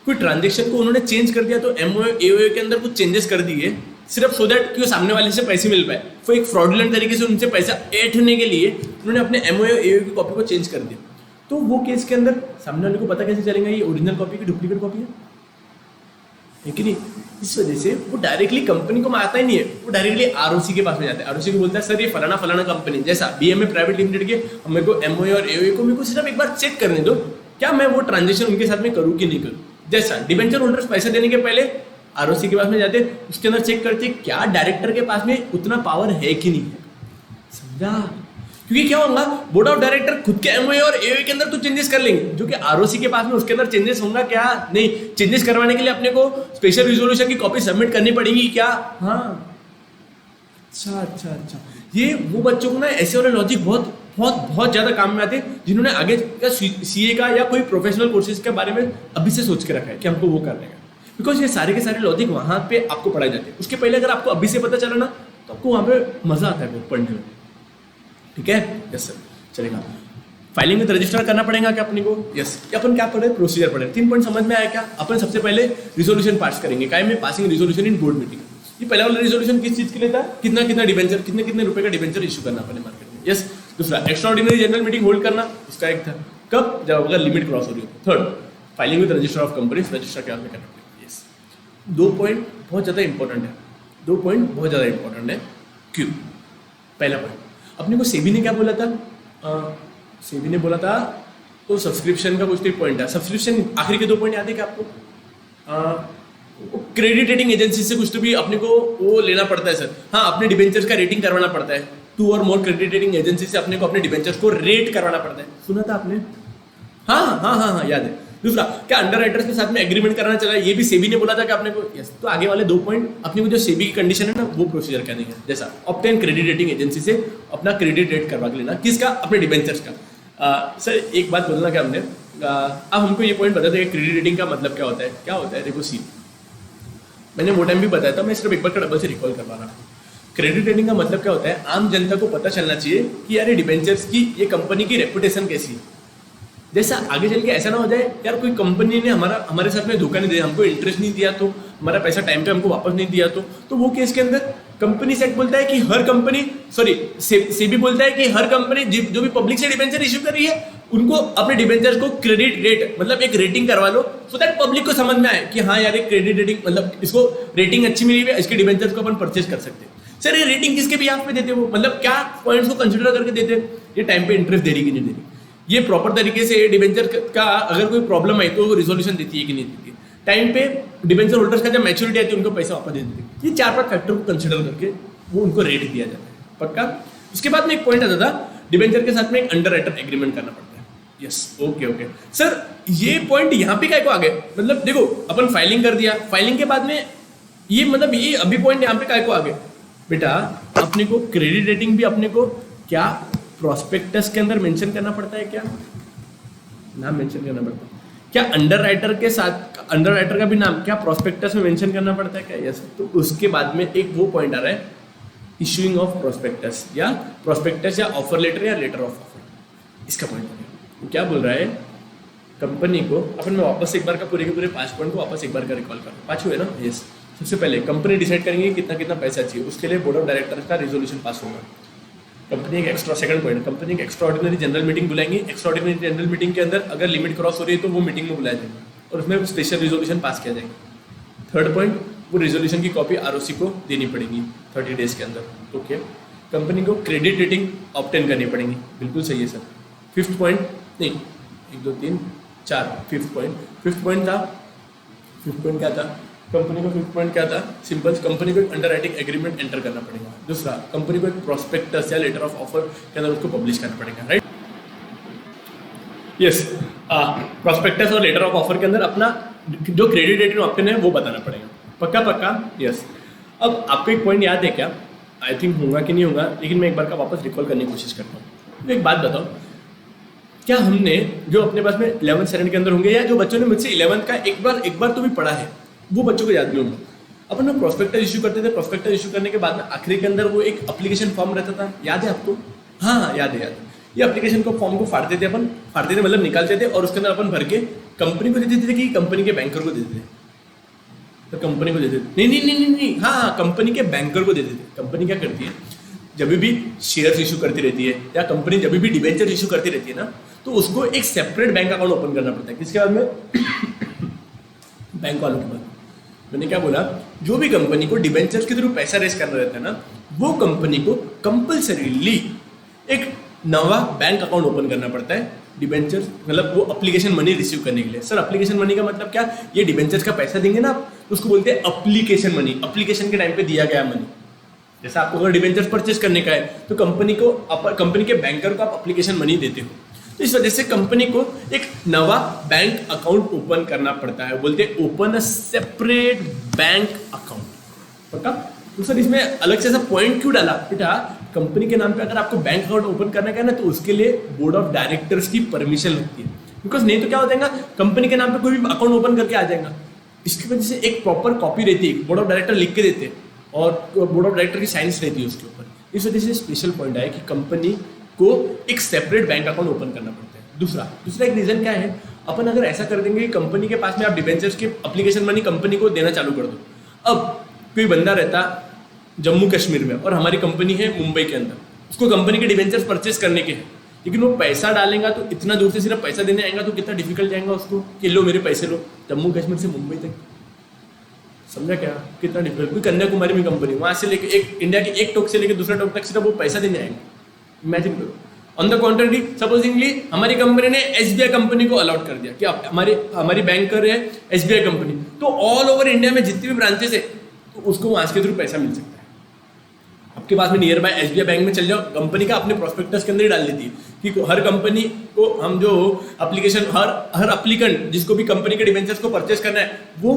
कोई ट्रांजेक्शन को उन्होंने चेंज कर दिया, तो एमओए एओए के अंदर कुछ चेंजेस कर दिए सिर्फ सो दैट कि वो सामने वाले से पैसे मिल पाए, वो एक फ्रॉडुलेंट तरीके से उनसे पैसा ऐंठने के लिए उन्होंने अपने एमओए और एओए की कॉपी को चेंज कर दिया, तो वो केस के अंदर सामने वाले को पता कैसे चलेगा ये ओरिजिनल कॉपी की डुप्लीकेट कॉपी है कि नहीं? इस वजह से वो डायरेक्टली कंपनी को आता ही नहीं है, वो डायरेक्टली आरओसी के पास में जाता है। आरओसी को बोलता है सर ये फलाना कंपनी, जैसा बीएमए प्राइवेट लिमिटेड के मेरे को एमओए और एओए को मेरे को सिर्फ एक बार चेक करने दो, क्या मैं वो ट्रांजेक्शन उनके साथ में करूँ कि नहीं करूँ। जैसा डिबेंचर होल्डर्स पैसे देने के पहले आरओसी के पास में जाते, उसके अंदर चेक करते क्या डायरेक्टर के पास में उतना पावर है कि नहीं है। समझा? क्योंकि क्या होगा, बोर्ड ऑफ डायरेक्टर खुद के एमओए और एओए के अंदर तो चेंजेस कर लेंगे, जो कि आरओसी के पास में उसके अंदर चेंजेस होगा क्या? नहीं। चेंजेस करवाने के लिए अपने को स्पेशल रिजोल्यूशन की कॉपी सबमिट करनी पड़ेगी क्या? हाँ। अच्छा। ये वो बच्चों को ना ऐसे वाले लॉजिक बहुत ज्यादा काम में आते हैं, जिन्होंने आगे का सीए का या कोई प्रोफेशनल कोर्सेज के बारे में अभी से सोच के रखा है कि हमको वो करना है। बिकॉज ये सारे के सारे लॉजिक वहां पे आपको पढ़ाए जाते हैं। उसके पहले अगर आपको अभी से पता चला ना, तो आपको वहां पे मजा आता है पढ़ने में। ठीक है? यस सर, चलेगा। फाइलिंग विद रजिस्टर करना पड़ेगा क्या अपने को? यस। अपन क्या पढ़े? प्रोसीजर पढ़े। 3 पॉइंट समझ में आया क्या? अपन सबसे पहले रिजोल्यूशन पास करेंगे, काय में? Passing resolution in board meeting. ये पहला वाला रिजोल्यूशन किस चीज के लिए था? कितना डिबेंचर, कितने रुपए का डिबेंचर इशू करना अपने मार्केट में। यस। दूसरा, एक्स्ट्राऑर्डिनरी जनरल मीटिंग होल्ड करना, उसका एक था। कब? जब अगर लिमिट क्रॉस हो रही हो। Third, filing with register of companies, register क्या करना पड़ेगा। यस। 2 पॉइंट बहुत ज्यादा इंपॉर्टेंट है। 2 पॉइंट बहुत ज्यादा इंपॉर्टेंट है। क्यों? पहला पॉइंट, अपने को सेबी ने क्या बोला था? सेबी ने बोला था तो सब्सक्रिप्शन का कुछ भी पॉइंट है। सब्सक्रिप्शन आखिरी के 2 पॉइंट याद है क्या आपको? क्रेडिट रेटिंग एजेंसी से कुछ तो भी अपने को वो लेना पड़ता है सर। हाँ, अपने डिबेंचर्स का रेटिंग करवाना पड़ता है। 2 और मोर क्रेडिट रेटिंग एजेंसी से अपने को अपने डिबेंचर्स को रेट करवाना पड़ता है। सुना था आपने? हाँ, याद है। दूसरा, क्या अंडर राइटर्स के साथ में एग्रीमेंट करना चला, ये भी सेबी ने बोला था कि अपने को। यस। तो आगे वाले 2 पॉइंट अपने को जो सेबी की कंडीशन है ना, वो प्रोसीजर करनी है। जैसा ऑब्टेन क्रेडिट रेटिंग एजेंसी से अपना क्रेडिट रेट करवा के लेना। किसका? अपने डिबेंचर्स का। सर एक बात बोलना क्या हमने, अब हमको ये पॉइंट बता दें कि क्रेडिट रेटिंग का मतलब क्या होता है। क्या होता है? देखो सी, मैंने वो टाइम भी बताया था, मैं सिर्फ एक बार का डबल से रिकॉल करवा रहा हूँ। क्रेडिट रेटिंग का मतलब क्या होता है? आम जनता को पता चलना चाहिए कि यार ये डिबेंचर्स की, ये कंपनी की रेपुटेशन कैसी है। जैसा आगे चल के ऐसा ना हो जाए यार कोई कंपनी ने हमारे साथ में धोखा नहीं दिया, हमको इंटरेस्ट नहीं दिया, तो हमारा पैसा टाइम पे हमको वापस नहीं दिया, तो वो केस के अंदर कंपनी एक्ट बोलता है कि हर कंपनी, सेबी बोलता है कि हर कंपनी जो भी पब्लिक से डिबेंचर इश्यू कर रही है, उनको अपने डिबेंचर्स को क्रेडिट रेट मतलब एक रेटिंग करवा लो, सो दैट पब्लिक को समझ में आए कि हाँ यार एक क्रेडिट रेटिंग मतलब इसको रेटिंग अच्छी मिली हुई है, इसके डिबेंचर्स को अपन परचेज कर सकते हैं। सर ये रेटिंग किसके भी पे देते हो, मतलब क्या पॉइंट्स को कंसिडर करके देते हैं, ये टाइम पे इंटरेस्ट दे रही कि नहीं दे रही, ये प्रॉपर तरीके से डिबेंचर का अगर कोई प्रॉब्लम है तो वो रिजोल्यूशन देती है कि नहीं देती, टाइम पे डिबेंचर होल्डर्स का जब मैच्योरिटी आती है उनको पैसा वापस दे देते हैं। ये 4-5 फैक्टर को कंसिडर करके वो उनको रेट दिया जाता है पक्का। उसके बाद में एक पॉइंट आता था, डिबेंचर के साथ में एक अंडर राइटर एग्रीमेंट करना पड़ता है। यस ओके सर, ये पॉइंट यहाँ पे क्या को आ गए, मतलब देखो अपन फाइलिंग कर दिया, फाइलिंग के बाद में ये मतलब ये अभी पॉइंट यहाँ पे काय को आ गए बेटा, अपने को क्रेडिट रेटिंग भी अपने को क्या प्रोस्पेक्टस के अंदर मेंशन करना पड़ता है, क्या नाम मेंशन करना पड़ता है, क्या अंडर राइटर के साथ अंडर राइटर का भी नाम क्या प्रोस्पेक्टस में मेंशन करना पड़ता है क्या। यस, तो उसके बाद में एक वो पॉइंट आ रहा है इशूइंग ऑफ प्रोस्पेक्टस या ऑफर लेटर या लेटर ऑफ ऑफर, इसका पॉइंट है। क्या बोल रहा है कंपनी को, अपन में वापस एक बार का पूरे के पूरे 5 पॉइंट को वापस एक बार का रिकॉल करो, 5 हुए ना। यस, सबसे पहले कंपनी डिसाइड करेंगे कितना कितना पैसा चाहिए, उसके लिए बोर्ड ऑफ डायरेक्टर का रिजोल्यूशन पास होगा। कंपनी एक एक्स्ट्रा सेकंड पॉइंट, कंपनी एक एक्स्ट्रा ऑर्डिनरी जनरल मीटिंग बुलाएंगे, एक्स्ट्रा ऑर्डिनरी जनरल मीटिंग के अंदर अगर लिमिट क्रॉस हो रही है तो वो मीटिंग में बुलाया जाएगा और उसमें स्पेशल रिजोल्यूशन पास किया जाएगा। थर्ड पॉइंट, वो रिजोल्यूशन की कॉपी आरओसी को देनी पड़ेगी 30 डेज के अंदर। ओके, कंपनी को क्रेडिट रेटिंग ऑब्टेन करनी पड़ेगी, बिल्कुल सही है सर। फिफ्थ पॉइंट नहीं 1 2 3 4 फिफ्थ पॉइंट था, फिफ्थ पॉइंट क्या था कंपनी को, फिफ्थ पॉइंट क्या था सिंपल, कंपनी को एक अंडर राइटिंग एग्रीमेंट एंटर करना पड़ेगा। दूसरा, कंपनी को एक प्रोस्पेक्टस या लेटर ऑफ ऑफर के अंदर उसको पब्लिश करना पड़ेगा, राइट। यस, प्रोस्पेक्टस और लेटर ऑफ ऑफर के अंदर अपना जो क्रेडिट रेटिंग ऑप्शन है वो बताना पड़ेगा, पक्का। यस, अब आपको एक पॉइंट याद है क्या, आई थिंक होगा कि नहीं होगा, लेकिन मैं एक बार का वापस रिकॉल करने की कोशिश करता हूँ। तो एक बात बताओ, क्या हमने जो अपने पास में 11th स्टैंडर्ड के अंदर होंगे या जो बच्चों ने मुझसे 11th का एक बार तो भी पढ़ा है, वो बच्चों को याद नहीं होगा। अपन लोग प्रोस्पेक्टस इशू करते थे, प्रोस्पेक्टस इशू करने के बाद में आखिरी के अंदर वो एक एप्लीकेशन फॉर्म रहता था, याद है आपको? हाँ, याद है। ये एप्लीकेशन को फॉर्म को फाड़ते थे मतलब निकालते थे और उसके अंदर अपन भर के कंपनी को देते थे कि कंपनी के बैंकर को देते थे, तो कंपनी को देते थे नहीं, हाँ, कंपनी के बैंकर को देते थे। कंपनी क्या करती है, जब भी शेयर्स इशू करती रहती है या कंपनी जब भी डिबेंचर इशू करती रहती है ना, तो उसको एक सेपरेट बैंक अकाउंट ओपन करना पड़ता है। किसके बाद में? बैंक वालों के बाद। मैंने क्या बोला, जो भी कंपनी को डिबेंचर्स के थ्रू पैसा रेस करना रहता है ना, वो कंपनी को कंपल्सरीली एक नवा बैंक अकाउंट ओपन करना पड़ता है डिबेंचर्स, मतलब वो एप्लीकेशन मनी रिसीव करने के लिए। सर एप्लीकेशन मनी का मतलब क्या, ये डिबेंचर्स का पैसा देंगे ना, तो उसको बोलते हैं एप्लीकेशन मनी, एप्लीकेशन के टाइम पे दिया गया मनी। जैसे आपको अगर डिबेंचर्स परचेस करने का है तो कंपनी के बैंकर को आप एप्लीकेशन मनी देते हो, तो इस वजह से कंपनी को एक नवा बैंक अकाउंट ओपन करना पड़ता है, बोलते हैं open a separate bank account, पक्का। तो सर इसमें अलग से ऐसा पॉइंट क्यों डाला बेटा, कंपनी के नाम पे अगर आपको बैंक अकाउंट ओपन करना है ना, तो उसके लिए बोर्ड ऑफ डायरेक्टर्स की परमिशन लगती है, बिकॉज नहीं तो क्या हो जाएगा, कंपनी के नाम पे कोई भी अकाउंट ओपन करके आ जाएगा। इसकी वजह से एक प्रॉपर कॉपी रहती है, बोर्ड ऑफ डायरेक्टर लिख के देते हैं और बोर्ड ऑफ डायरेक्टर की साइंस रहती है उसके ऊपर। इस वजह से स्पेशल पॉइंट है कि कंपनी को एक सेपरेट बैंक अकाउंट ओपन करना पड़ता है। दूसरा एक रीजन क्या है, अपन अगर ऐसा कर देंगे कि कंपनी के पास में आप डिबेंचर्स के एप्लीकेशन मनी कंपनी को देना चालू कर दो। अब कोई बंदा रहता जम्मू कश्मीर में और हमारी कंपनी है मुंबई के अंदर, उसको कंपनी के डिबेंचर्स परचेस करने के हैं, लेकिन वो पैसा डालेगा तो इतना दूर से सिर्फ पैसा देने आएगा तो कितना डिफिकल्ट जाएगा उसको कि लो मेरे पैसे लो, जम्मू कश्मीर से मुंबई तक, समझा क्या कितना डिफिकल्ट। कोई कन्याकुमारी में कंपनी, वहां से लेके एक इंडिया के एक टोक से लेके दूसरा टोक तक सिर्फ वो पैसा देने आएंगे, इमेजिन करो। ऑन द कॉन्ट्ररी सपोजिंगली हमारी कंपनी ने एसबीआई कंपनी को अलॉट कर दिया कि आप हमारी बैंकर है एसबीआई कंपनी, तो ऑल ओवर इंडिया में जितनी भी ब्रांचेस है तो उसको वहां के थ्रू पैसा मिल सकता है। आपके पास में नियर बाय एसबीआई बैंक में चल जाओ, कंपनी का अपने प्रोस्पेक्टस के अंदर ही डाल देती है कि हर कंपनी को हम जो एप्लीकेशन हर एप्लीकेंट जिसको भी कंपनी के डिबेंचर्स को परचेस करना है वो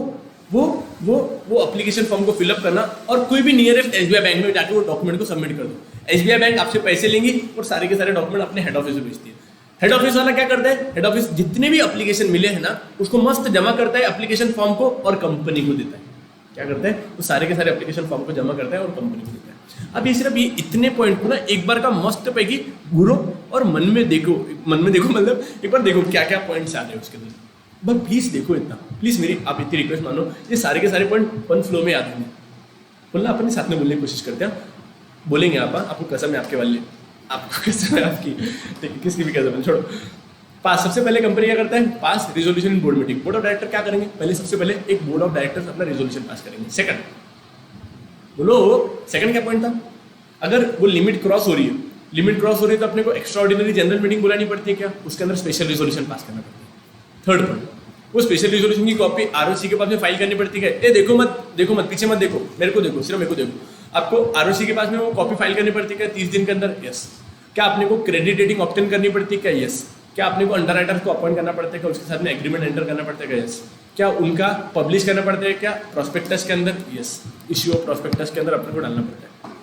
एप्लीकेशन फॉर्म को फिलअप करना और कोई भी नियरेस्ट एसबीआई बैंक में जाकर वो डॉक्यूमेंट को सबमिट कर दो। एसबीआई बैंक आपसे पैसे लेंगी और सारे के सारे डॉक्यूमेंट अपने हेड ऑफिस में भेजती है। हेड ऑफिस वाला क्या करता है, हेड ऑफिस जितने भी एप्लीकेशन मिले हैं ना उसको मस्त जमा करता है एप्लीकेशन फॉर्म को और कंपनी को देता है। क्या करता है, वो सारे के सारे एप्लीकेशन फॉर्म को जमा करता है और कंपनी को देता है। अब ये सिर्फ ये इतने पॉइंट को ना एक बार का मस्त पैकी घूरो और मन में देखो मतलब एक बार देखो क्या क्या पॉइंट्स आ रहे हैं उसके अंदर, बस प्लीज देखो इतना, प्लीज मेरी आप इतनी रिक्वेस्ट मानो, ये सारे के सारे पॉइंट वन फ्लो में याद होंगे। बोलना अपने साथ में बोलने की कोशिश करते हैं, बोलेंगे आप, आपको कसम है आपके वाले, आपको कसम है आपकी, ठीक है किसकी भी कसम है, छोड़ो। पास, सबसे पहले कंपनी क्या करता है, pass resolution in board meeting. Board of director क्या करेंगे, पहले सबसे पहले एक बोर्ड ऑफ डायरेक्टर्स अपना रिजोल्यूशन पास करेंगे। सेकंड, बोलो सेकंड क्या पॉइंट था, अगर वो लिमिट क्रॉस हो रही है, तो अपने को एक्स्ट्रा ऑर्डिनरी जनरल मीटिंग बुलानी पड़ती है क्या, उसके अंदर स्पेशल रिजोल्यूशन पास करना पड़ता है। थर्ड पॉइंट, वो स्पेशल रिजोल्यूशन की कॉपी आरओसी के पास में फाइल करनी पड़ती है। ए देखो मत पीछे मत देखो, मेरे को देखो, सिर्फ मेरे को देखो। आपको आरओसी के पास में वो कॉपी फाइल करनी पड़ती है 30 दिन के अंदर, यस। क्या आपने को क्रेडिट रेटिंग ऑब्टेन करनी पड़ती है क्या, यस। क्या आपने को अंडर राइटर्स को अपॉइंट करना पड़ता है क्या, उसके साथ में एग्रीमेंट एंटर करना पड़ता है क्या, यस। क्या उनका पब्लिश करना पड़ता है क्या प्रोस्पेक्टस के अंदर, यस। इश्यू ऑफ प्रोस्पेक्टस के अंदर अपने को डालना पड़ता है।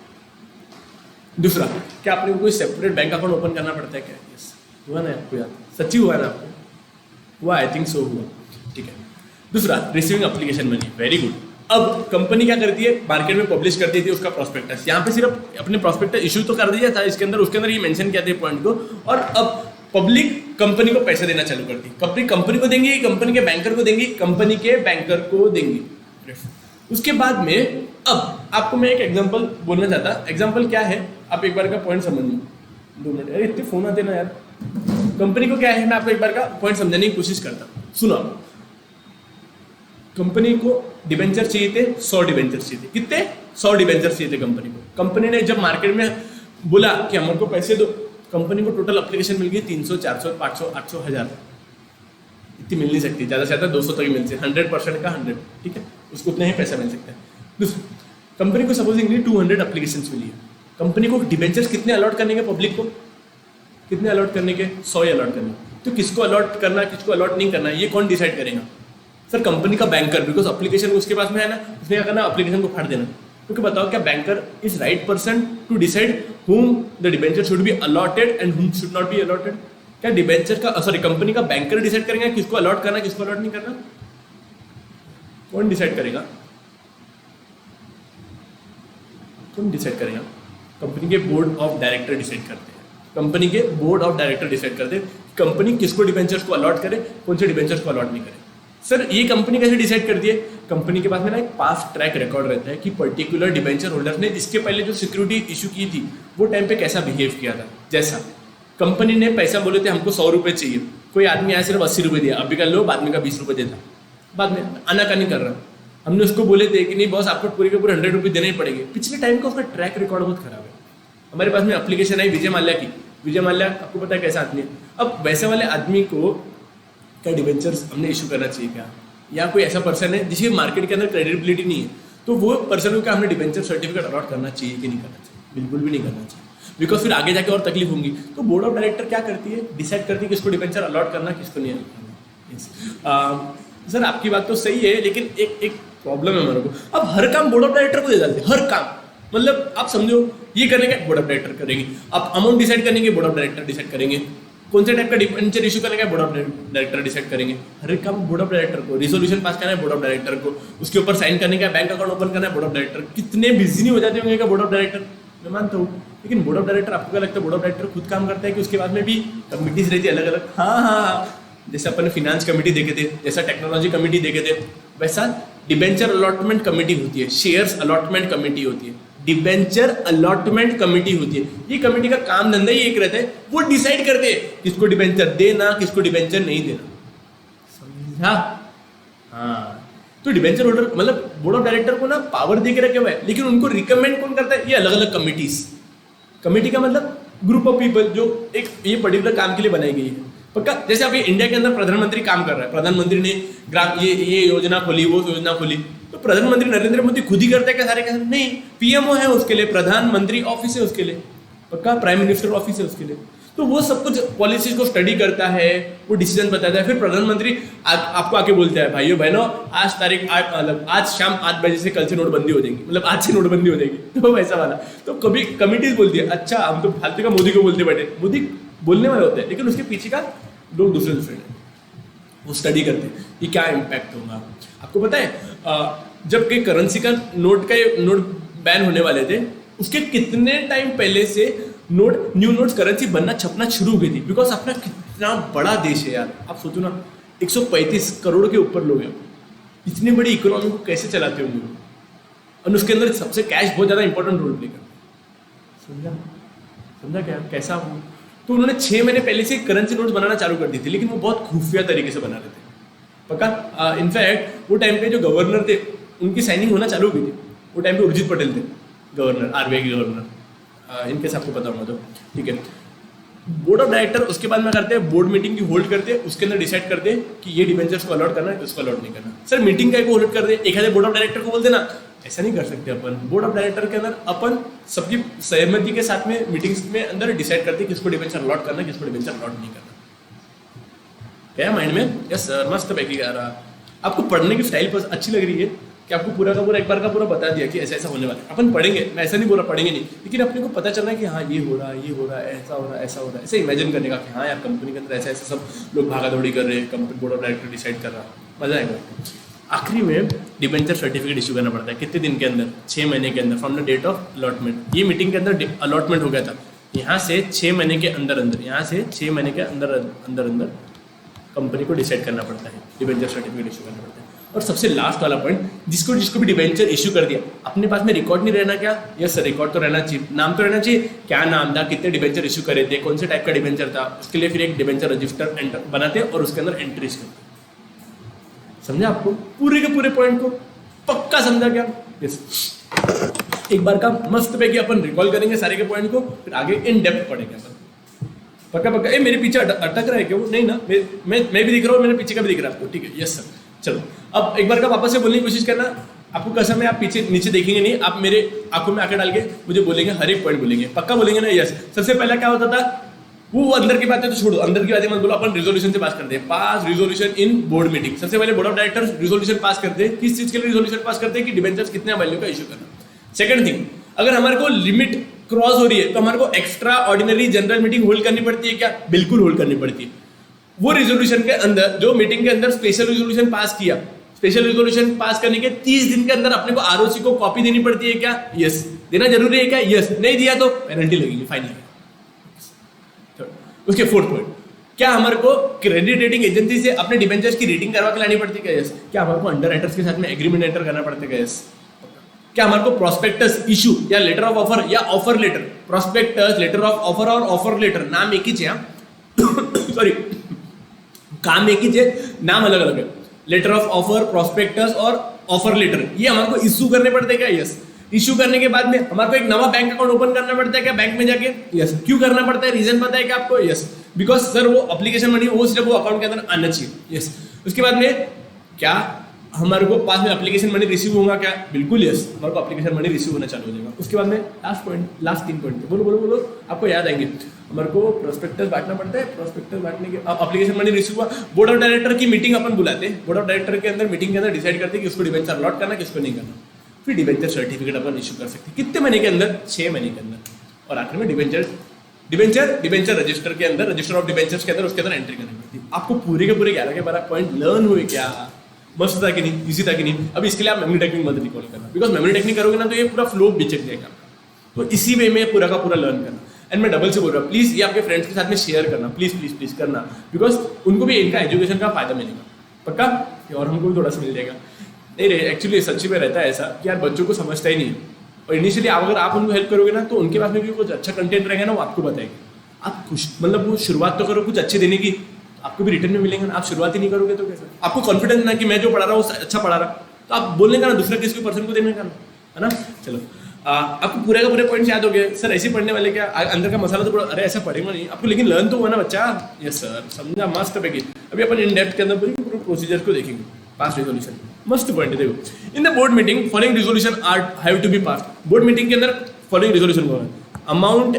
दूसरा, क्या आपने को कोई सेपरेट बैंक अकाउंट ओपन करना पड़ता है क्या, यस। हुआ ना आपको याद, सच्ची हुआ ना आपको, हुआ, आई थिंक सो हुआ, ठीक है। दूसरा, receiving application money, very good. अब कंपनी क्या करती है, मार्केट में पब्लिश करती थी उसका प्रोस्पेक्टस, यहाँ पे सिर्फ अपने प्रोस्पेक्टस इशू तो कर दिया था इसके अंदर, उसके अंदर ये मेंशन किया था पॉइंट को, और अब पब्लिक कंपनी को पैसे देना चालू करती है। कंपनी को देंगे, कंपनी के बैंकर को देंगे, कंपनी के बैंकर को देंगे। उसके बाद में अब आपको मैं एक एग्जांपल बोलना चाहता, एग्जांपल क्या है, आप एक बार का पॉइंट समझ लो। 2 मिनट, अरे इतने फोन आते ना यार। कंपनी को क्या है, मैं आपको एक बार का पॉइंट समझाने की कोशिश करता हूँ, सुनो। कंपनी को डिबेंचर चाहिए थे, 100 डिबेंचर चाहिए थे। कितने, 100 डिबेंचर चाहिए थे कंपनी को। कंपनी ने जब मार्केट में बोला कि हमको पैसे दो, कंपनी को टोटल एप्लीकेशन मिल गई 300, 400, 500, 800, 1000। इतनी मिल नहीं सकती, ज़्यादा से ज़्यादा 200 तक ही मिल सकती, 100% का 100, ठीक है, उसको उतना ही पैसा मिल सकता है। दूसरा, कंपनी को सपोजिंगली 200 एप्लीकेशन मिली है, कंपनी को डिबेंचर्स कितने अलॉट करने के, पब्लिक को कितने अलॉट करने के, 100 ही अलॉट करने। तो किसको अलॉट करना, किसको अलॉट नहीं करना, ये कौन डिसाइड करेगा, सर कंपनी का बैंकर, बिकॉज एप्लीकेशन उसके पास में है ना, उसने क्या करना, एप्लीकेशन को फाड़ देना। क्योंकि बताओ क्या banker is right person to decide whom the debenture should be allotted and whom should not be allotted? क्या डिबेंचर का, सॉरी, कंपनी का बैंकर डिसाइड करेंगे किसको अलॉट करना, किसको अलॉट नहीं करना, कौन डिसाइड करेगा, कौन डिसाइड करेगा, कंपनी के बोर्ड ऑफ डायरेक्टर डिसाइड करते हैं। कंपनी के बोर्ड ऑफ डायरेक्टर डिसाइड करते हैं कंपनी किसको डिबेंचर्स को अलॉट करे, कौन से डिबेंचर्स को अलॉट नहीं करे। सर ये कंपनी कैसे डिसाइड करती है, कंपनी के पास में ना एक पास्ट ट्रैक रिकॉर्ड रहता है कि पर्टिकुलर डिबेंचर होल्डर ने इसके पहले जो सिक्योरिटी इशू की थी वो टाइम पे कैसा बिहेव किया था। जैसा कंपनी ने पैसा बोले थे हमको 100 रुपये चाहिए, कोई आदमी आया सिर्फ 80 रुपये दिया, अभी का लो बाद में का 20 रुपये देता, बाद में आनाकानी कर रहा। हमने उसको बोले थे कि नहीं बॉस आपको पूरे के पूरे 100 रुपये देने ही पड़ेंगे। पिछले टाइम का उसका ट्रैक रिकॉर्ड बहुत खराब है। हमारे पास में एप्लीकेशन आई विजय माल्या की, विजय माल्या आपको पता है कैसा आदमी है। अब वैसे वाले आदमी को क्या डिबेंचर्स हमने इशू करना चाहिए क्या, या कोई ऐसा पर्सन है जिसकी मार्केट के अंदर क्रेडिबिलिटी नहीं है, तो वो पर्सन को क्या हमने डिबेंचर सर्टिफिकेट अलॉट करना चाहिए कि नहीं करना चाहिए, बिल्कुल भी नहीं करना चाहिए, बिकॉज फिर आगे जाके और तकलीफ होंगी। तो बोर्ड ऑफ डायरेक्टर क्या करती है, डिसाइड करती है किसको डिबेंचर अलॉट करना, किसको नहीं अलॉट करना। सर आपकी बात तो सही है, लेकिन एक प्रॉब्लम है हमारे को, अब हर काम बोर्ड ऑफ डायरेक्टर को दे डालते हैं, हर काम। मतलब आप समझो ये करने का बोर्ड ऑफ डायरेक्टर करेंगे, आप अमाउंट डिसाइड करने के बोर्ड ऑफ डायरेक्टर डिसाइड करेंगे, कौन से टाइप का डिबेंचर इशू करने का बोर्ड ऑफ डायरेक्टर डिसाइड करेंगे, हर एक काम बोर्ड ऑफ डायरेक्टर को, रिजोल्यूशन पास करना है बोर्ड ऑफ डायरेक्टर को, उसके ऊपर साइन करने का, बैंक अकाउंट ओपन करना है बोर्ड ऑफ डायरेक्टर। कितने बिजी नहीं हो जाते होंगे बोर्ड ऑफ डायरेक्टर, मैं मानता हूँ, लेकिन बोर्ड ऑफ डायरेक्टर आपको क्या लगता है, बोर्ड ऑफ डायरेक्टर खुद काम करता है कि उसके बाद में भी कमिटीज रहती है अलग अलग। हाँ, जैसे अपन फिनांस कमेटी देखे थे, जैसा टेक्नोलॉजी कमेटी देखे थे, वैसा डिबेंचर अलॉटमेंट कमेटी होती है, शेयर्स अलॉटमेंट कमेटी होती है, डिबेंचर अलॉटमेंट कमेटी होती है। ये कमेटी का काम धंधा ही एक रहता है, वो डिसाइड करते हैं किसको डिबेंचर देना, किसको डिबेंचर नहीं देना, समझा। हाँ, तो डिबेंचर होल्डर मतलब बोर्ड ऑफ डायरेक्टर को ना पावर दे के रखे हुआ है, लेकिन उनको रिकमेंड कौन करता है, ये अलग अलग कमिटीज। कमेटी का मतलब ग्रुप ऑफ पीपल जो एक ये पर्टिकुलर काम के लिए बनाई गई है। पक्का, जैसे अभी इंडिया के अंदर प्रधानमंत्री काम कर रहा है, प्रधानमंत्री ने ग्राम ये योजना खोली, वो योजना खोली, तो प्रधानमंत्री नरेंद्र मोदी खुद ही करते हैं क्या सारे काम? नहीं, पीएमओ है उसके लिए, प्रधानमंत्री ऑफिस है उसके लिए, पक्का प्राइम मिनिस्टर ऑफिस है उसके लिए। तो वो सब कुछ पॉलिसीज को स्टडी करता है, वो डिसीजन बताता है, फिर प्रधानमंत्री आपको आके बोलता है भाइयों बहनों आज शाम 8 बजे से कल से नोटबंदी हो जाएगी, मतलब आज से नोटबंदी हो जाएगी, तो वैसा वाला। तो कभी कमिटीज बोलती है, अच्छा हम तो फालतू का मोदी को बोलते बैठे, मोदी बोलने वाले होते हैं, लेकिन उसके पीछे का लोग दूसरे हैं, वो स्टडी करते हैं कि क्या इम्पैक्ट होगा। आपको पता है जब कि करेंसी का नोट बैन होने वाले थे, उसके कितने टाइम पहले से न्यू नोट्स करेंसी बनना छपना शुरू हो गई थी, बिकॉज अपना कितना बड़ा देश है यार। आप सोचो ना, 135 करोड़ के ऊपर लोग हैं, इतनी बड़ी इकोनॉमी को कैसे चलाते होंगे, और उसके अंदर सबसे कैश बहुत ज़्यादा इंपॉर्टेंट रोल प्ले करता है। समझा क्या कैसा हो? तो उन्होंने 6 महीने पहले से करेंसी नोट्स बनाना चालू कर दी थी, लेकिन वो बहुत खुफिया तरीके से बना रहे थे। पक्का इनफैक्ट वो टाइम पे जो गवर्नर थे उनकी साइनिंग होना चालू हुई थी। वो टाइम पे उर्जित पटेल थे गवर्नर, आरबीआई के गवर्नर, इनकेस आपको पता होगा तो ठीक है। बोर्ड ऑफ डायरेक्टर उसके बाद में करते हैं, बोर्ड मीटिंग की होल्ड करते हैं, उसके अंदर डिसाइड करते हैं कि ये डिबेंचर्स को अलॉट करना है, उसको अलॉट नहीं करना। सर मीटिंग का होल्ड कर दे, एक बोर्ड ऑफ डायरेक्टर को बोल देना, ऐसा नहीं कर सकते अपन। बोर्ड ऑफ डायरेक्टर के अंदर अपन सबकी सहमति के साथ में मीटिंग्स में अंदर डिसाइड करते हैं किसको डिबेंचर अलॉट करना है, किसको डिबेंचर अलॉट नहीं करना। क्या माइंड में? यस सर, मस्त पैकिंग आ रहा। आपको पढ़ने की स्टाइल पर अच्छी लग रही है कि आपको पूरा का पूरा एक बार का पूरा बता दिया कि ऐसा ऐसा होने वाला है। अपन पढ़ेंगे, मैं ऐसा नहीं बोल रहा पढ़ेंगे नहीं, लेकिन अपने को पता चलना है कि हाँ ये हो रहा है, ये हो रहा है, ऐसा हो रहा है, ऐसा हो रहा है, ऐसे इमेजिन करने का कि हाँ यार कंपनी के अंदर ऐसा ऐसा सब लोग भागा दौड़ी कर रहे हैं, company board of director decide कर रहा है, मजा आएगा। आखिरी में डिबेंचर सर्टिफिकेट इशू करना पड़ता है, कितने दिन के अंदर? 6 महीने के अंदर, from the date of allotment. ये मीटिंग के अंदर अलॉटमेंट हो गया था, यहाँ से 6 महीने के अंदर अंदर, यहाँ से 6 महीने के अंदर अंदर अंदर कंपनी को डिसाइड करना पड़ता है, डिबेंचर सर्टिफिकेट इशू करना पड़ता है। और सबसे लास्ट वाला पॉइंट, जिसको भी डिबेंचर इशू कर दिया, अपने पास में रिकॉर्ड नहीं रहना क्या? यस सर, रिकॉर्ड तो रहना चाहिए, नाम तो रहना चाहिए, क्या नाम था, कितने डिबेंचर इशू करे थे, कौन से टाइप का डिबेंचर था, उसके लिए फिर एक डिबेंचर रजिस्टर बनाते हैं और उसके अंदर एंट्रीज करते हैं। समझा आपको पूरे के पूरे पॉइंट को? पक्का समझा क्या? यस। एक बार का मस्त पे कि अपन रिकॉल करेंगे सारे के पॉइंट को, फिर आगे इन डेप्थ पढ़ेंगे अपन। पक्का पक्का। ए मेरे पीछे अटक रहा है क्या वो? नहीं ना, मैं भी दिख रहा हूँ, मेरे पीछे का भी दिख रहा है आपको? ठीक है, यस सर। चलो अब एक बार का वापस से बोलने की कोशिश करना। आपको कसम है आप पीछे नीचे देखेंगे नहीं, आप मेरे आंखों में आंखें डाल के मुझे बोलेंगे, हर एक पॉइंट बोलेंगे, पक्का बोलेंगे ना? यस। सबसे पहला क्या होता था, वो अंदर की बातें तो छोड़ो, अंदर की बातें मत बोलो, अपन रिजोल्यूशन से पास करते हैं। पास रिजोल्यूशन इन बोर्ड मीटिंग। सबसे पहले board of directors resolution pass करते हैं। किस चीज के लिए रिजोल्यूशन पास करते हैं? कि डिबेंचर्स कितने वैल्यू का इशू करना। सेकंड थिंग, अगर हमारे को लिमिट क्रॉस हो रही है तो हमारे को extra ordinary general meeting hold करनी पड़ती है क्या? बिल्कुल होल्ड करनी पड़ती है। वो रिजोल्यूशन के अंदर, जो मीटिंग के अंदर स्पेशल रिजोल्यूशन पास किया, स्पेशल रिजोल्यूशन पास करने के 30 दिन के अंदर अपने को आरओसी को कॉपी देनी पड़ती है क्या? यस। देना जरूरी है क्या? यस। नहीं दिया तो पेनल्टी लगेगी, फाइन लगेगा। उसके फोर्थ पॉइंट, क्या हमारे को क्रेडिट रेटिंग एजेंसी से अपने डिबेंचर्स की रेटिंग करवा के लानी पड़ती है क्या? यस। क्या हमारे को अंडर राइटर्स के साथ में एग्रीमेंट एंटर करना पड़ता है क्या? यस। क्या हमारे को प्रोस्पेक्टस इशू या लेटर ऑफ ऑफर या offer letter, prospectus, letter of offer और ऑफर लेटर, नाम एक ही है, सॉरी काम एक ही है, नाम अलग अलग है। लेटर ऑफ ऑफर, प्रोस्पेक्टस और ऑफर लेटर, ये हमारे को इशू करने पड़ते हैं क्या? यस। इशू करने के बाद में हमारे को एक नवा बैंक अकाउंट ओपन करना पड़ता है क्या बैंक में जाके? यस। क्यों करना पड़ता है? रीजन पता है क्या आपको? यस। बिकॉज सर वो एप्लीकेशन मनी वो सिर्फ वो अकाउंट के अंदर आना चाहिए। यस। उसके बाद में क्या हमारे को पास में एप्लीकेशन मनी रिसीव होगा क्या? बिल्कुल यस, हमारे को एप्लीकेशन मनी रिसीव होना चालू हो जाएगा। उसके बाद में लास्ट पॉइंट, लास्ट 3 पॉइंट बोलो बोलो बोलो, आपको याद आएंगे। हमारे को प्रोस्पेक्टस बांटना पड़ता है, प्रोस्पेक्टस बांटने के एप्लीकेशन मनी रिसीव हुआ, बोर्ड ऑफ डायरेक्टर की मीटिंग अपन बुलाते हैं, बोर्ड ऑफ डायरेक्टर के अंदर मीटिंग के अंदर डिसाइड करते हैं कि उसको डिबेंचर अलॉट करना, किसको नहीं करना। फिर डिबेंचर सर्टिफिकेट अपन इशू कर सकते हैं कितने महीने के अंदर? 6 महीने के अंदर। और आखिर में डिबेंचर रजिस्टर के अंदर, रजिस्टर ऑफ डिबेंचर्स के अंदर, उसके अंदर एंट्री करनी पड़ती है। आपको पूरे के पूरे 11 के 12 पॉइंट लर्न हुए क्या? मस्त था कि नहीं? इजी था कि नहीं? अब इसके लिए आप मेमोरी टेक्निक मत रिकॉल करना, बिकॉज मेमोरी टेक्निक करोगे ना तो ये पूरा फ्लो बिचक जाएगा आपका। तो इसी वे में पूरा का पूरा लर्न करना। एंड मैं डबल से बोल रहा हूँ, प्लीज ये आपके फ्रेंड्स के साथ में शेयर करना, प्लीज प्लीज प्लीज करना, बिकॉज उनको भी इनका एजुकेशन का फायदा मिलेगा पक्का, और हमको भी थोड़ा सा मिल जाएगा। नहीं रे, एक्चुअली सच्ची में रहता है ऐसा कि यार बच्चों को समझता ही नहीं है, और इनिशियली अगर आप उनको हेल्प करोगे ना तो उनके पास में भी कुछ अच्छा कंटेंट रहेगा ना, वो आपको बताएंगे। आप खुश मतलब वो शुरुआत तो करो कुछ अच्छे देने की, आपको भी रिटर्न में मिलेंगे ना। आप शुरुआत ही नहीं करोगे तो कैसे? आपको कॉन्फिडेंस ना कि मैं जो पढ़ा रहा हूँ अच्छा पढ़ा रहा, तो आप बोलने का ना, दूसरे किसी पर्सन को देने का ना, है ना। चलो आपको पूरे का पूरे पॉइंट्स याद हो गए। सर ऐसे पढ़ने वाले क्या अंदर का मसाला तो पढ़ो, अरे ऐसा पढ़ेगा नहीं आपको, लेकिन लर्न तो हुआ ना बच्चा। यस सर, समझा, मस्त पैकेज। अभी अपन इन डेप्थ के अंदर पूरे प्रोसीजर को देखेंगे। पास रिजोल्यूशन मस्त पॉइंट है, देखो। In the board meeting following resolution are have to be passed. Board meeting के अंदर फॉलोइंग रिजोल्यूशन हुआ है, amount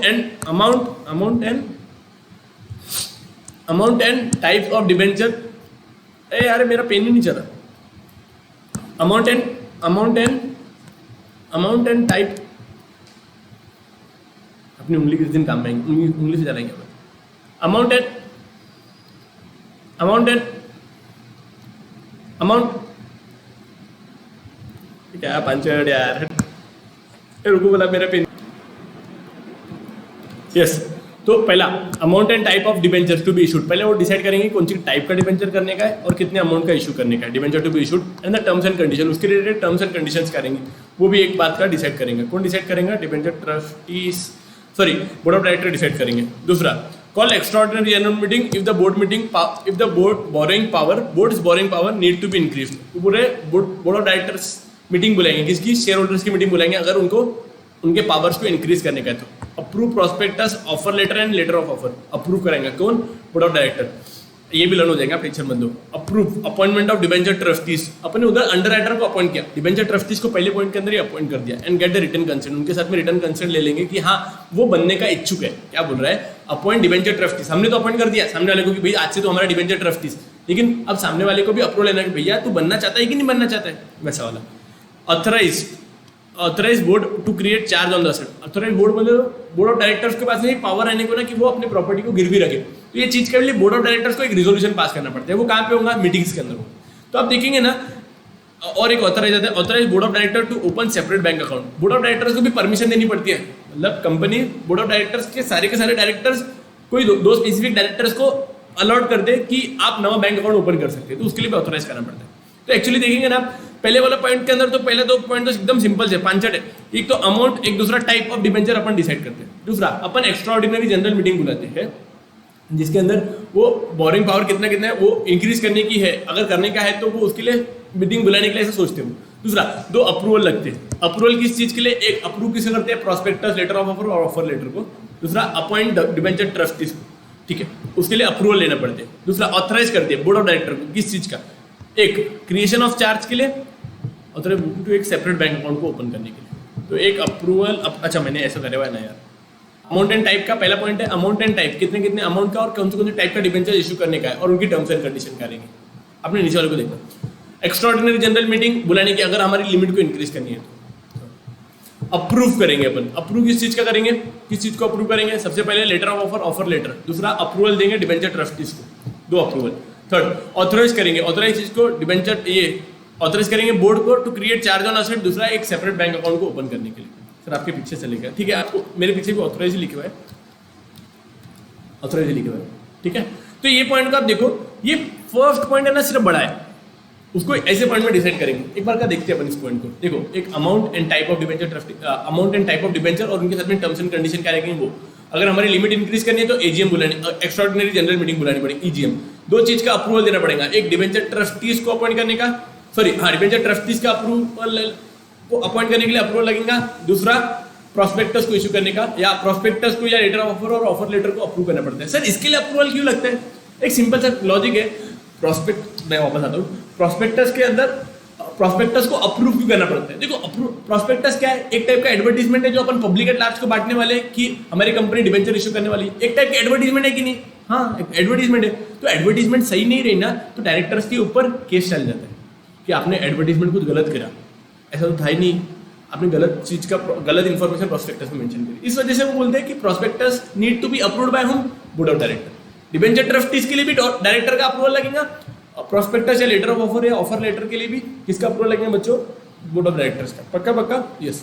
and types of debenture. ए यार मेरा पेन ही नहीं चला। अमाउंट एंड टाइप, अपनी उंगली किस दिन काम में आएंगे, उंगली से चलाएंगे। अमाउंट क्या पंचर यार, रुको बोला मेरा पेन। यस, तो पहला amount and type of debenture to be issued. पहले वो डिसाइड करेंगे कौन सी टाइप का डिबेंचर करने का है और कितने अमाउंट का इशू करने का है। Debenture to be issued and the terms and condition, उसके रिलेटेड टर्म्स एंड कंडीशंस करेंगे, वो भी एक बात का डिसाइड करेंगे। कौन डिसाइड करेंगे? Debenture trustees, sorry board of director decide करेंगे। दूसरा call extraordinary general meeting if the board's borrowing power need to be increased. तो पूरे बोर्ड ऑफ डायरेक्टर्स मीटिंग बुलाएंगे, किसकी? शेयर होल्डर्स की मीटिंग बुलाएंगे अगर उनको उनके पावर्स को इंक्रीज करने का है तो। Approve prospectus, offer letter and letter of offer approve करेंगे कौन? Board of director. ये भी लर्न हो जाएगा, टेंशन मत दो। Approve appointment of debenture trustees, अपने उधर अंडर राइटर को अपॉइंट किया, डिबेंचर ट्रस्टीज को पहले पॉइंट के अंदर ही अपॉइंट कर दिया। And get the written consent, उनके साथ में रिटर्न कंसेंट ले लेंगे कि हाँ वो बनने का इच्छुक है। क्या बोल रहा है? Appoint debenture trustees. हमने तो अपॉइंट कर दिया सामने वाले को कि भाई आज से तो हमारा डिबेंचर ट्रस्टीज, लेकिन अब सामने वाले को भी अप्रूवल लेना कि भैया तू बनना चाहता है कि नहीं बनना चाहता है, वैसा वाला। Authorise board to create charge on the asset. Authorise board मतलब बोर्ड ऑफ डायरेक्टर्स के पास में पावर आने को ना कि वो अपने प्रॉपर्टी को गिरवी रखे, तो ये चीज के लिए बोर्ड ऑफ डायरेक्टर्स को एक रिजोल्यूशन पास करना पड़ता है। वो कहाँ पे होगा? मीटिंग्स के अंदर होगा। तो आप देखेंगे ना, और एक ऑथराइज आता है, authorise board of director to open separate bank account. Board of directors को भी परमिशन देनी पड़ती है, मतलब कंपनी बोर्ड ऑफ डायरेक्टर्स के सारे डायरेक्टर्स कोई दो स्पेसिफिक डायरेक्टर्स को अलॉट कर दे कि आप नवा बैंक अकाउंट ओपन कर सकते हैं, तो उसके लिए भी ऑथराइज करना पड़ता है। तो एक्चुअली देखेंगे ना पहले वाला पॉइंट के अंदर, तो पहले दो पॉइंट तो एकदम सिंपल है, पांचट है। एक तो अमाउंट, एक दूसरा type of debenture upon decide करते हैं, दूसरा अपन एक्स्ट्राऑर्डिनरी जनरल मीटिंग बुलाते हैं जिसके अंदर वो बोरिंग पावर कितना है वो इंक्रीज करने की है, अगर करने का है तो वो उसके लिए मीटिंग बुलाने के लिए ऐसा सोचते हो। दूसरा, दो अप्रूवल लगते हैं। अप्रूवल किस चीज के लिए? एक अप्रूव किसे करते हैं? प्रॉस्पेक्टस, लेटर ऑफ ऑफर और ऑफर लेटर को। दूसरा, अपॉइंट डिबेंचर ट्रस्टीज को, ठीक है, उसके लिए अप्रूवल लेना पड़ते हैं। दूसरा, ऑथराइज करते हैं बोर्ड ऑफ डायरेक्टर को, किस चीज का? एक क्रिएशन ऑफ चार्ज के लिए, ऑथराइज टू एक सेपरेट बैंक अकाउंट को ओपन करने के लिए। तो एक अप्रूवल, अच्छा मैंने ऐसा करे हुआ है ना यार। अमाउंट एंड टाइप का पहला पॉइंट है, अमाउंट एंड टाइप, कितने अमाउंट का और कौन से टाइप का डिबेंचर इशू करने का है और उनकी टर्म्स एंड कंडीशन क्या रहेंगे। आपने नीचे वाले को देखना। एक्स्ट्राऑर्डिनरी जनरल मीटिंग बुलाने की अगर हमारी लिमिट को इंक्रीज करनी है तो अप्रूव करेंगे अपन। अप्रूव किस चीज का करेंगे? किस चीज को अप्रूव करेंगे? सबसे पहले letter of offer, offer letter. दूसरा, अप्रूवल देंगे डिबेंचर ट्रस्टीज को, दो अप्रूवल। थर्ड, ऑथराइज करेंगे, ऑथराइज चीज को डिबेंचर ये ऑथराइज करेंगे बोर्ड को to create charge on asset. दूसरा, एक सेपरेट बैंक अकाउंट को ओपन करने के लिए। सर आपके पीछे चलेगा, ठीक है, आपको मेरे पीछे भी ऑथराइज लिखे हुआ है, ऑथराइज लिखे हुआ है, ठीक है। तो ये पॉइंट को आप देखो, ये फर्स्ट पॉइंट है ना, सिर्फ बड़ा है, उसको ऐसे पॉइंट में डिसाइड करेंगे। एक बार का देखते हैं अपन इस पॉइंट को। देखो, एक amount and type of debenture trust, amount and type of debenture और उनके साथ में टर्म्स एंड कंडीशन क्या रहेंगे वो। अगर हमारी लिमिट इंक्रीज करनी है तो एजीएम बुलानी, एक्स्ट्राऑर्डिनरी जनरल मीटिंग बुलानी पड़ेगी, ईजीएम। दो चीज का अप्रूवल देना पड़ेगा, एक डिबेंचर ट्रस्टीज को अपॉइंट करने का, सॉरी हाँ, डिबेंचर ट्रस्टीज का अप्रूवल को अपॉइंट करने के लिए अप्रूवल लगेगा। दूसरा, प्रॉस्पेक्टस को इशू करने का, या प्रॉस्पेक्टस को या लेटर ऑफ ऑफर और ऑफर लेटर को अप्रूव करना पड़ता है। सर इसके लिए अप्रूवल क्यों लगता है? एक सिंपल सा लॉजिक है। प्रॉस्पेक्ट, मैं वापस आता हूँ, प्रॉस्पेक्टस के अंदर प्रॉस्पेक्टस को अप्रूव क्यों करना पड़ता है? देखो, प्रॉस्पेक्टस क्या है? एक टाइप का एडवर्टीजमेंट है जो अपन पब्लिक एट लार्ज को बांटने वाले हैं कि हमारी कंपनी डिबेंचर इशू करने वाली है। एक टाइप की एडवर्टीजमेंट है कि नहीं? हाँ, एडवर्टीजमेंट है। तो एडवर्टीजमेंट सही नहीं रही ना तो डायरेक्टर्स के ऊपर केस चल जाता है कि आपने एडवर्टीजमेंट कुछ गलत करा। ऐसा तो था ही नहीं, आपने गलत चीज का, गलत इंफॉर्मेशन प्रोस्पेक्टस में मेंशन करी। इस वजह से वो बोलते हैं कि prospectus need to be approved by whom? Board of director. Debenture trustees के लिए भी डायरेक्टर का अप्रूवल लगेगा, प्रोस्पेक्टस या लेटर ऑफ ऑफर या ऑफर लेटर के लिए भी किसका अप्रूवल लगेगा बच्चों? बोर्ड ऑफ डायरेक्टर्स का। पक्का पक्का? यस,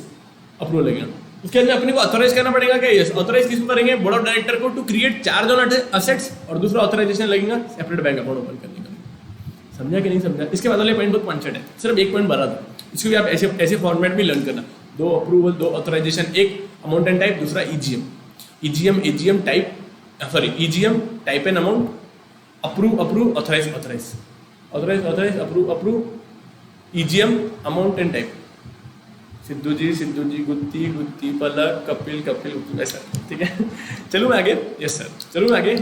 अप्रूवल लगेगा। उसके अंदर अपने को ऑथराइज करना पड़ेगा क्या? यस, ऑथराइज किसको करेंगे? बोर्ड ऑफ डायरेक्टर को to create charge on assets, और दूसरा ऑथराइजेशन लगेगा सेपरेट बैंक अकाउंट ओपन करने का। समझा कि नहीं समझा? इसके बाद वाले पॉइंट बहुत पंचट है, सिर्फ एक पॉइंट भरा था, इसको भी आप ऐसे फॉर्मेट में लर्न करना। दो अप्रूवल, दो ऑथराइजेशन, एक अमाउंट एंड टाइप, दूसरा EGM. EGM type, sorry EGM type and amount, approve authorise approve EGM amount and type. Sidhu ji Gutti Palak Kapil ऐसा, ठीक है। चलूँ मैं आगे? Yes sir,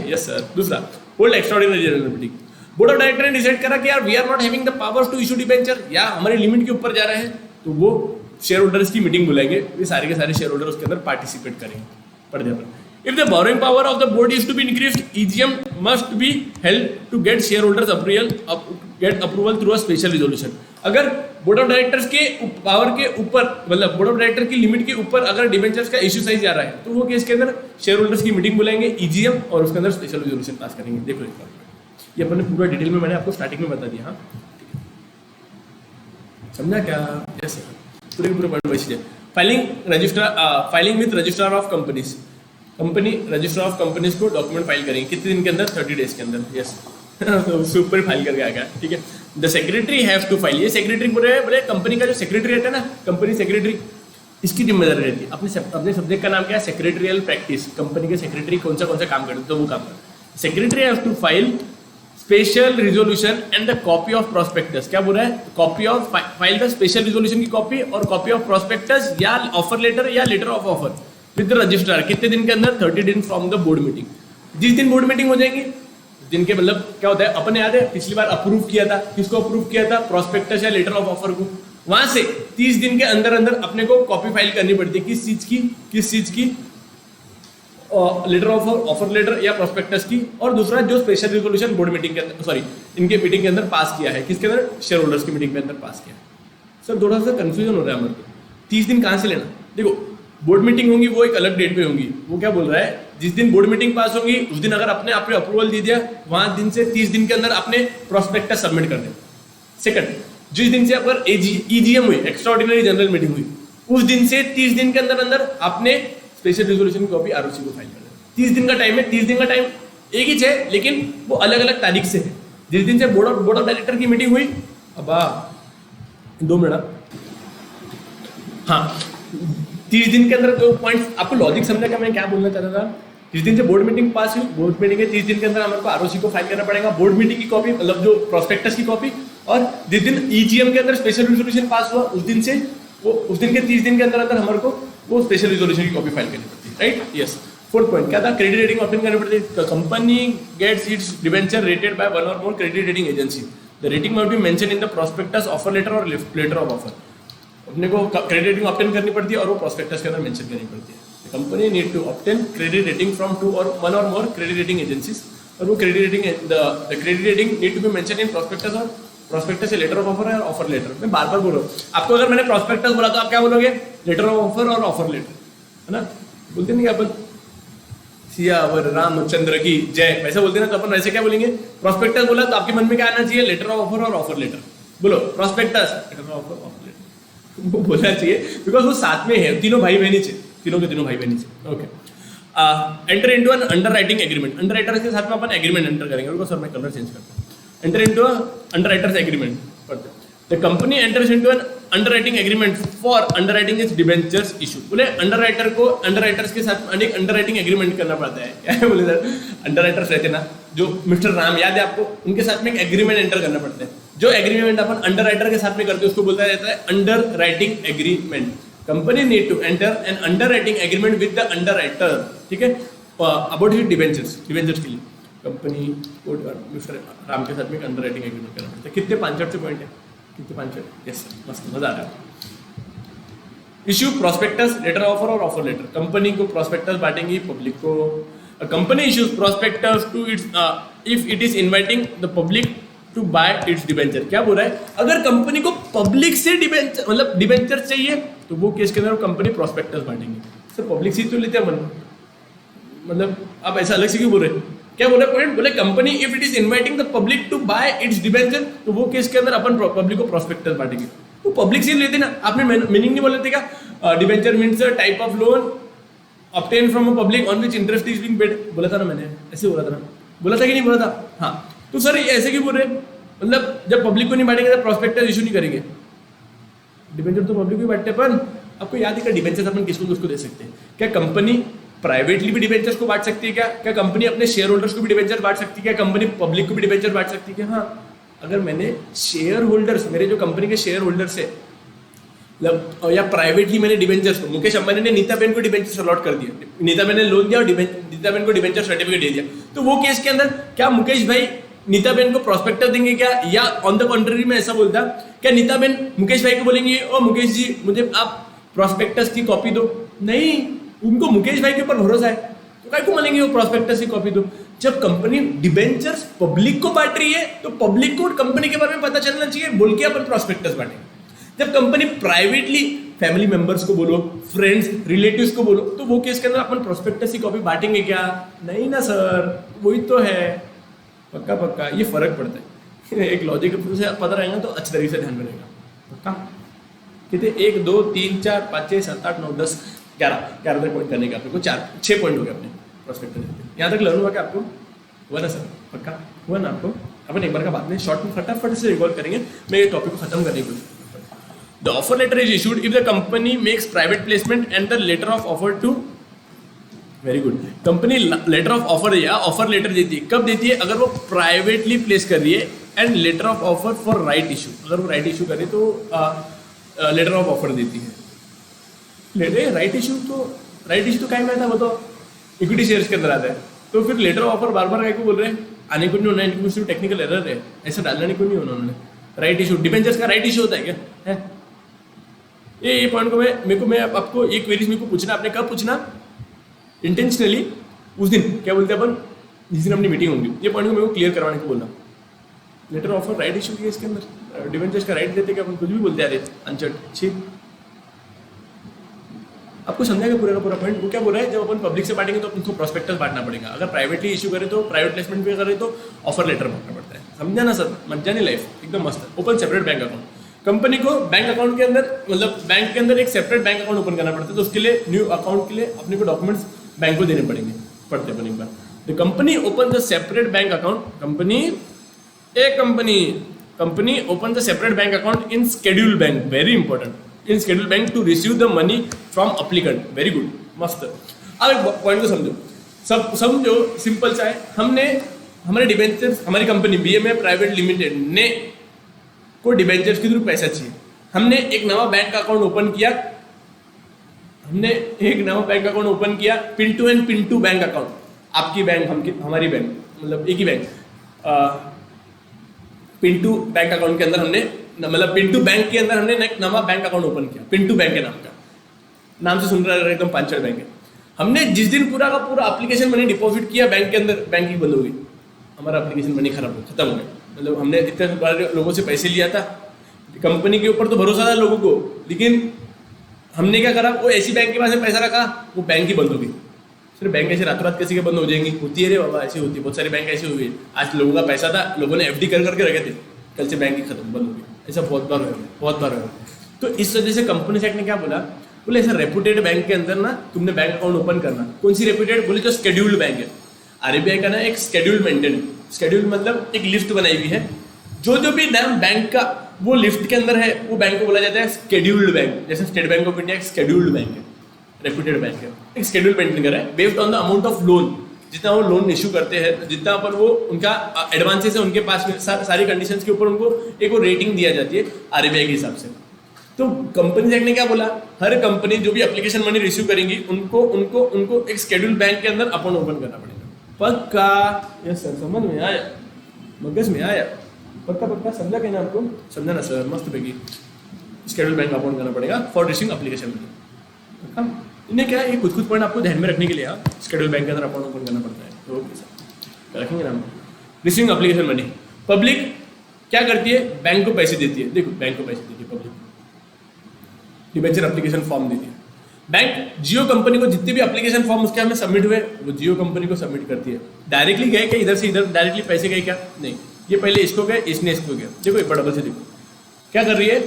yes sir. दूसरा, hold extraordinary general meeting. Board of director ने डिसाइड करा कि यार we are not having the powers to issue debenture, या हमारी लिमिट के ऊपर जा रहे हैं, तो वो शेयर होल्डर्स की मीटिंग बुलाएंगे, वे सारे के सारे शेयर होल्डर उसके अंदर पार्टिसिपेट करेंगे। पढ़ दिया अपन। If the borrowing power of the board is to be increased, EGM must be held to get shareholders approval through a special resolution. अगर बोर्ड ऑफ डायरेक्टर्स के पावर के ऊपर, मतलब बोर्ड ऑफ डायरेक्टर की limit के ऊपर अगर debentures का इश्यू साइज जा रहा है, तो वो केस के अंदर शेयर होल्डर्स की मीटिंग बुलाएंगे, EGM, और उसके अंदर स्पेशल रेजोल्यूशन पास करेंगे। देखो एक बार, ये अपन ने पूरा डिटेल में मैंने आपको स्टार्टिंग में बता दिया। हाँ, समझा क्या? यस सर, पूरे पॉइंट वैसे। Filing with registrar of companies. Company registrar of companies को डॉक्यूमेंट फाइल करेंगे कितने दिन के अंदर? 30 डेज के अंदर। यस, तो उससे ऊपर फाइल करके आ गया, ठीक है। The secretary have to file, ये सेक्रेटरी बोले कंपनी का जो सेक्रेटरी रहता है ना, कंपनी सेक्रेटरी, इसकी जिम्मेदारी रहती है। अपने सब्जेक्ट का नाम क्या है? Secretarial practice. कंपनी के सेक्रेटरी कौन सा काम करते हैं तो वो काम करते हैं। Secretary has to file special resolution and the copy of prospectus. क्या बोल रहा है? Copy of file the special resolution की कॉपी और कॉपी ऑफ प्रोस्पेक्टस या ऑफर लेटर या letter of offer with the registrar. कितने दिन के अंदर? 30 दिन फ्रॉम द बोर्ड मीटिंग। जिस दिन बोर्ड मीटिंग हो जाएगी, दिन के मतलब क्या होता है, अपने याद है पिछली बार अप्रूव किया था, किसको अप्रूव किया था? प्रोस्पेक्टस या लेटर ऑफ ऑफर को। वहां से 30 दिन के अंदर अंदर अपने को कॉपी फाइल करनी पड़ती है। किस चीज की? लेटर ऑफ ऑफर लेटर या प्रोस्पेक्टस की। और दूसरा जो स्पेशल रिजोल्यूशन बोर्ड मीटिंग के अंदर, सॉरी इनके मीटिंग के अंदर पास किया है। किसके अंदर? शेयर होल्डर्स की मीटिंग के अंदर पास किया है। सर थोड़ा सा कंफ्यूजन हो रहा है हमारे को। 30 दिन कहाँ से लेना? देखो बोर्ड मीटिंग होंगी वो एक अलग डेट पे होंगी। वो क्या बोल रहा है? जिस दिन बोर्ड मीटिंग पास होगी उस दिन अगर अपने आप अप्रूवल दे दिया, वहां दिन से 30 दिन के अंदर अपने प्रोस्पेक्टस सबमिट कर दें। सेकंड, जिस दिन से अगर ईजीएम हुई, एक्स्ट्रा ऑर्डिनरी जनरल मीटिंग हुई, उस दिन से 30 दिन के अंदर अंदर अपने स्पेशल रिजोल्यूशन की कॉपी आरओसी को फाइल कर दें। 30 दिन का टाइम है। 30 दिन का टाइम एक ही है लेकिन वो अलग अलग तारीख से है। जिस दिन से बोर्ड ऑफ डायरेक्टर की मीटिंग हुई, अब 2 मिनट, हाँ 30 दिन के अंदर जो पॉइंट आपको लॉजिक समझा क्या मैं क्या बोलना चाह रहा था? जिस दिन से बोर्ड मीटिंग पास हुई, बोर्ड मीटिंग के 30 दिन के अंदर हमारे को आरओसी को फाइल करना पड़ेगा, बोर्ड मीटिंग की कॉपी मतलब जो प्रोस्पेक्टस की कॉपी। और जिस दिन ईजीएम के अंदर स्पेशल रिजोल्यूशन पास हुआ उस दिन से उस दिन के 30 दिन के अंदर अंदर हमारे को वो स्पेशल रिजोल्यूशन की कॉपी फाइल करनी पड़ती है, राइट? यस। 4th पॉइंट क्या था? क्रेडिट रेटिंग ऑब्टेन करनी पड़ती है। Company gets its debenture rated by one or more credit rating agency. The rating must be mention in the prospectus, offer letter or letter of offer. अपने को credit rating obtain करनी पड़ती है और वो प्रोस्पेक्टस के अंदर मेंशन करनी पड़ती है। Company need to obtain credit rating from 2 और 1 और मोर क्रेडिट रेटिंग एजेंसीज। और वो credit rating the credit rating need to be mention in prospectus और प्रोस्पेक्टस से लेटर ऑफ ऑफर है और ऑफर लेटर। मैं बार बार बोल रहा हूँ आपको, अगर मैंने प्रोस्पेक्टस बोला तो आप क्या बोलोगे? लेटर ऑफ ऑफर और ऑफर लेटर, है ना? बोलते नहीं अपन सियावर रामचंद्र की जय, वैसे बोलते ना, तो अपन वैसे क्या बोलेंगे? प्रोस्पेक्टस बोला तो आपके मन में क्या आना चाहिए? लेटर ऑफ ऑफर और ऑफर लेटर। बोलो prospectus, letter of offer, offer letter, वो बोलना चाहिए बिकॉज वो साथ में है। तीनों भाई बहनी से, तीनों के तीनों भाई बहनी से। Okay. Enter into an underwriting agreement. Underwriter के साथ में अपन एग्रीमेंट एंटर करेंगे। उनको सर मैं कलर चेंज करता हूँ। Enter into underwriters agreement पढ़ते हैं। The company enters into an underwriting agreement for underwriting its debentures issue. बोले अंडरराइटर को अंडरराइटर्स के साथ अनेक अंडरराइटिंग एग्रीमेंट करना पड़ता है। क्या है बोले सर? अंडरराइटर्स रहते ना, जो मिस्टर राम याद है आपको, उनके साथ में एक एग्रीमेंट एंटर करना पड़ता है। जो एग्रीमेंट अपन अंडरराइटर के साथ में करते हैं उसको बोलता जाता है underwriting agreement. Company need to enter an underwriting agreement with the underwriter, ठीक है, अबाउट हिज डिबेंचर्स के लिए कंपनी को मिस्टर राम के साथ में एक अंडरराइटिंग एग्रीमेंट करना पड़ता है। कितने 5 से पॉइंट है? कितने 5? यस सर, मस्त, मजा आ रहा है। इश्यू प्रोस्पेक्टस, लेटर ऑफर और ऑफर लेटर। कंपनी को प्रोस्पेक्टस बांटेंगी पब्लिक को। Company issues prospectus to its if it is inviting the public to buy its debenture. क्या बोल रहा है? अगर कंपनी को पब्लिक से डिबेंचर मतलब डिबेंचर चाहिए तो वो केस के अंदर कंपनी प्रोस्पेक्टस बांटेंगे। सर पब्लिक से तो लेते हैं मन, मतलब आप ऐसा अलग से क्यों बोल रहे हैं? क्या बोले पॉइंट? बोले company if it is inviting the public to buy its debenture, तो वो केस के अंदर अपन पब्लिक को प्रोस्पेक्टस बांटेंगे। वो पब्लिक से लेते ना, आपने मीनिंग नहीं बोले थे क्या? Debenture means a type of loan obtain from a public on which interest is being paid. बोला था ना मैंने, ऐसे बोला था ना, बोला था कि नहीं बोला था? हाँ, तो सर ऐसे क्यों बोल रहे? मतलब जब पब्लिक को नहीं बांटेंगे तो प्रोस्पेक्टस इशू नहीं करेंगे। डिबेंचर तो पब्लिक को बांटते, पर आपको याद है क्या डिबेंचर अपन किसको किसको दे सकते हैं? क्या कंपनी प्राइवेटली भी डिबेंचर्स को बांट सकती है? क्या कंपनी अपने शेयर होल्डर्स को भी डिबेंचर बांट सकती है? क्या कंपनी पब्लिक को भी डिबेंचर बांट सकती है? हाँ, अगर मैंने शेयर होल्डर्स, मेरे जो कंपनी के शेयर होल्डर्स है, मतलब या प्राइवेटली मैंने डिबेंचर्स को, मुकेश अंबानी ने नीता बेन को डिबेंचर्स अलॉट कर दिया, नीता बेन ने लोन दिया और नीता बेन को डिबेंचर सर्टिफिकेट दे दिया, तो वो केस के अंदर क्या मुकेश भाई नीता बेन को प्रोस्पेक्टस देंगे क्या? या ऑन द कॉन्ट्ररी में ऐसा बोलता, क्या नीता बेन मुकेश भाई को बोलेंगे ओ मुकेश जी मुझे आप प्रोस्पेक्टस की कॉपी दो? नहीं, उनको मुकेश भाई के ऊपर भरोसा है, तो काय को मानेंगे वो प्रोस्पेक्टस की कॉपी दो? जब कंपनी डिबेंचर्स पब्लिक को बांट रही है तो पब्लिक को कंपनी के बारे में पता चलना चाहिए, बोल के अपन प्रोस्पेक्टस बांटेंगे। जब कंपनी प्राइवेटली फैमिली मेंबर्स को बोलो, फ्रेंड्स रिलेटिव्स को बोलो, तो वो केस के अंदर अपन प्रोस्पेक्टस की कॉपी बांटेंगे क्या? नहीं ना सर, वही तो है। पक्का पक्का ये फर्क पड़ता है। एक लॉजिक से पता रहेगा तो अच्छी तरीके से ध्यान में रहेगा। पक्का? कितने? 1 2 3 4 5 6 7 8 9 10 11 पॉइंट करने का आपको 6 पॉइंट हो गए अपने प्रोस्पेक्टस। यहाँ तक लर्न हुआ क्या आपको? हुआ ना सर? पक्का हुआ ना आपको? अपन एक बार का बाद में शॉर्ट में फटाफट से रिकॉल करेंगे। मैं ये टॉपिक को खत्म करने की कोशिश। The offer letter is issued if the company makes private placement and the letter of offer to, very good, company letter of offer या ऑफर लेटर देती है, कब देती है? अगर वो प्राइवेटली प्लेस कर रही है, and letter of offer for right issue, अगर वो राइट इशू करे तो लेटर ऑफ ऑफर देती है। राइट इशू तो क्या में था, वो तो इक्विटी शेयर्स के अंदर आता है, तो फिर लेटर ऑफ ऑफर बार बार क्या को बोल रहे हैं? आने को नहीं होना, इनको सिर्फ टेक्निकल एरर है, ऐसा डालने को नहीं होना उन्होंने। राइट इशू, डिबेंचर्स का राइट इशू होता है क्या? है ये पॉइंट को मैं आपको ये क्वेरीज मेरे को पूछना, आपने कब पूछना? इंटेंशनली उस दिन, क्या बोलते हैं अपन, जिस दिन अपनी मीटिंग होगी, ये पॉइंट को मेरे को क्लियर करवाने को बोलना। लेटर ऑफर राइट इशू किया इसके अंदर, डिबेंचर्स का राइट देते क्या अपन कुछ भी बोलते आ रहे अनचट छी। आपको समझाएगा पूरा का पूरा पॉइंट। वो क्या बोल रहा है, जब अपन पब्लिक से बांटेंगे तो उनको प्रोस्पेक्टस बांटना पड़ेगा, अगर प्राइवेटली इशू करे तो प्राइवेट प्लेसमेंट पे करे तो ऑफर लेटर बांटना पड़ता है। समझा ना सर? मजा नहीं, लाइफ एकदम मस्त है। Open separate bank account, company को बैंक अकाउंट के अंदर, मतलब बैंक के अंदर एक सेपरेट बैंक अकाउंट ओपन करना पड़ता है, तो उसके लिए न्यू अकाउंट के लिए अपने को डॉक्यूमेंट्स बैंक को देने पड़ते अपन एक बार। The company open the separate bank account, company open the separate bank account in schedule bank, very important, in schedule bank to receive the money from applicant, very good, मस्त। अब एक point को समझो, सिंपल सा है। हमने हमारे debentures, हमारी कंपनी BMA प्राइवेट लिमिटेड ने को डिबेंचर्स के थ्रू पैसा चाहिए, हमने एक नवा बैंक अकाउंट ओपन किया, Pintu and Pintu bank account, आपकी बैंक हमारी बैंक, मतलब एक ही बैंक, पिंटू बैंक अकाउंट के अंदर हमने, मतलब पिंटू बैंक के अंदर हमने एक नवा बैंक अकाउंट ओपन किया, पिंटू बैंक के नाम का, नाम से सुन रहा है एकदम पांचड़ बैंक है। हमने जिस दिन पूरा का पूरा एप्लीकेशन मनी डिपॉजिट किया बैंक के अंदर, बैंकिंग बंद हो गई, हमारा एप्लीकेशन मनी खत्म हो गया। मतलब हमने इतने बारे लोगों से पैसे लिया था, कंपनी के ऊपर तो भरोसा था लोगों को, लेकिन हमने क्या करा, वो ऐसी बैंक के पास में पैसा रखा, वो बैंक ही बंद हो गई। सिर्फ बैंक ऐसे रातों रात कैसे के बंद हो जाएंगी? होती है रे बाबा, ऐसी होती है, बहुत सारी बैंक ऐसी हुई है। आज लोगों का पैसा था, लोगों ने FD करके रखे थे, कल से बैंक ही खत्म, बंद हो गई। ऐसा बहुत बार हुआ। तो इस वजह से कंपनी एक्ट ने क्या बोले ऐसा रेपुटेड बैंक के अंदर ना तुमने बैंक अकाउंट ओपन करना। कौन सी रेपुटेड? बोले जो शेड्यूल्ड बैंक है। RBI का ना एक शेड्यूल मतलब एक लिस्ट बनाई हुई है, जो भी नाम बैंक का वो लिस्ट के अंदर है, वो बैंक को बोला जाता है शेड्यूल्ड बैंक। जैसे स्टेट बैंक ऑफ इंडिया एक शेड्यूल्ड बैंक है, रेपुटेड बैंक है, एक शेड्यूल मेंटेन कर रहा है based on the amount of loan, जितना वो लोन इशू करते हैं, जितना पर वो उनका एडवांसेस है उनके पास में, सारी कंडीशंस के ऊपर उनको एक वो रेटिंग दिया जाती है RBI के हिसाब से। तो कंपनी एक्ट ने क्या बोला, हर कंपनी जो भी एप्लीकेशन मनी रिसीव करेंगी उनको एक शेड्यूल बैंक के अंदर अकाउंट ओपन करना पड़ेगा। पक्का? यस सर, समझ में आया, मगज में आया, पक्का समझा क्या ना आपको? समझा ना सर? मस्त पैकी शेड्यूल बैंक अकाउंट करना पड़ेगा फॉर रिसीविंग एप्लीकेशन मनी। इन्हें क्या है, ये कुछ पॉइंट आपको ध्यान में रखने के लिए शेड्यूल बैंक के अंदर अकाउंट ओपन करना पड़ता है, तो ओके सर रखेंगे ना हम। रिसीविंग एप्लीकेशन मनी, पब्लिक क्या करती है, बैंक को पैसे देती है। देखो बैंक को पैसे देती है पब्लिक, डिबेंचर एप्लीकेशन फॉर्म देती है बैंक। जियो कंपनी को जितने भी एप्लीकेशन फॉर्म उसके हमें सबमिट हुए, वो जियो कंपनी को सबमिट करती है। डायरेक्टली गए क्या इधर से इधर, डायरेक्टली पैसे गए क्या? नहीं, ये पहले इसको गए, इसने इसको गया। देखो एक बड़ा से देखो क्या कर रही है,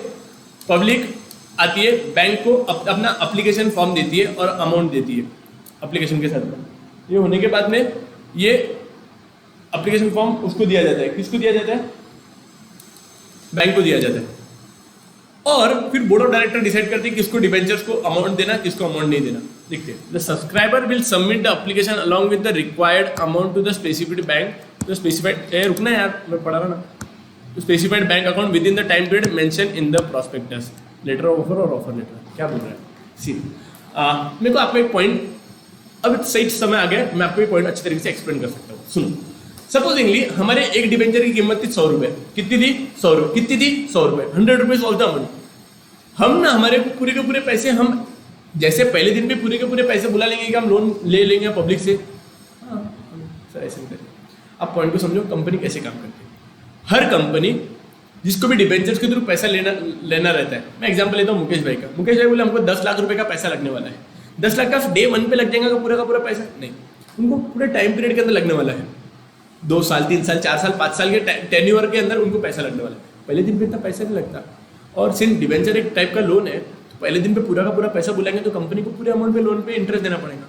पब्लिक आती है बैंक को अपना एप्लीकेशन फॉर्म देती है और अमाउंट देती है एप्लीकेशन के साथ में। ये होने के बाद में ये एप्लीकेशन फॉर्म उसको दिया जाता है, किसको दिया जाता है? बैंक को दिया जाता है। और फिर बोर्ड ऑफ डायरेक्टर डिसाइड करती है किसको डिबेंचर्स को अमाउंट देना, किसको अमाउंट नहीं देना। देखते हैं, the subscriber will submit the application along with the required amount to the specific bank, तो स्पेसिफाइड, रुकना यार मैं पढ़ा रहा ना, तो specified bank account within the time period mention in the prospectus, letter of offer और offer letter. क्या बोल रहा है? सी मेरे को आपको एक पॉइंट, अब सही समय आ गया, मैं आपको एक पॉइंट अच्छी तरीके से एक्सप्लेन कर सकता हूँ। सुनो, सपोजिंगली हमारे एक डिबेंचर की कीमत थी 100 रुपये। कितनी थी? 100 रुपये। कितनी थी? 100 रुपये। 100 रुपीज ऑफ द मनी। हम ना हमारे पूरे के पूरे पैसे, हम जैसे पहले दिन पे पूरे के पूरे पैसे बुला लेंगे कि हम लोन ले लेंगे पब्लिक से, सर ऐसे नहीं करेंगे। आप पॉइंट को समझो, कंपनी कैसे काम करती है। हर कंपनी जिसको भी डिबेंचर्स के थ्रू पैसा लेना रहता है, मैं एग्जांपल लेता हूँ मुकेश भाई का। मुकेश भाई बोले हमको 10 लाख रुपए का पैसा लगने वाला है। 10 लाख का डे 1 पे लग जाएगा का पूरा पैसा? नहीं, उनको पूरे टाइम पीरियड के अंदर लगने वाला है। 2 साल, 3 साल, 4 साल, 5 साल के टेन्योर के अंदर उनको पैसा लगने वाला है। पहले दिन पे इतना पैसा नहीं लगता। और सिंस डिबेंचर एक टाइप का लोन है, तो पहले दिन पे पूरा का पूरा पैसा बुलाएंगे तो कंपनी को पूरे अमाउंट पे लोन पे इंटरेस्ट देना पड़ेगा।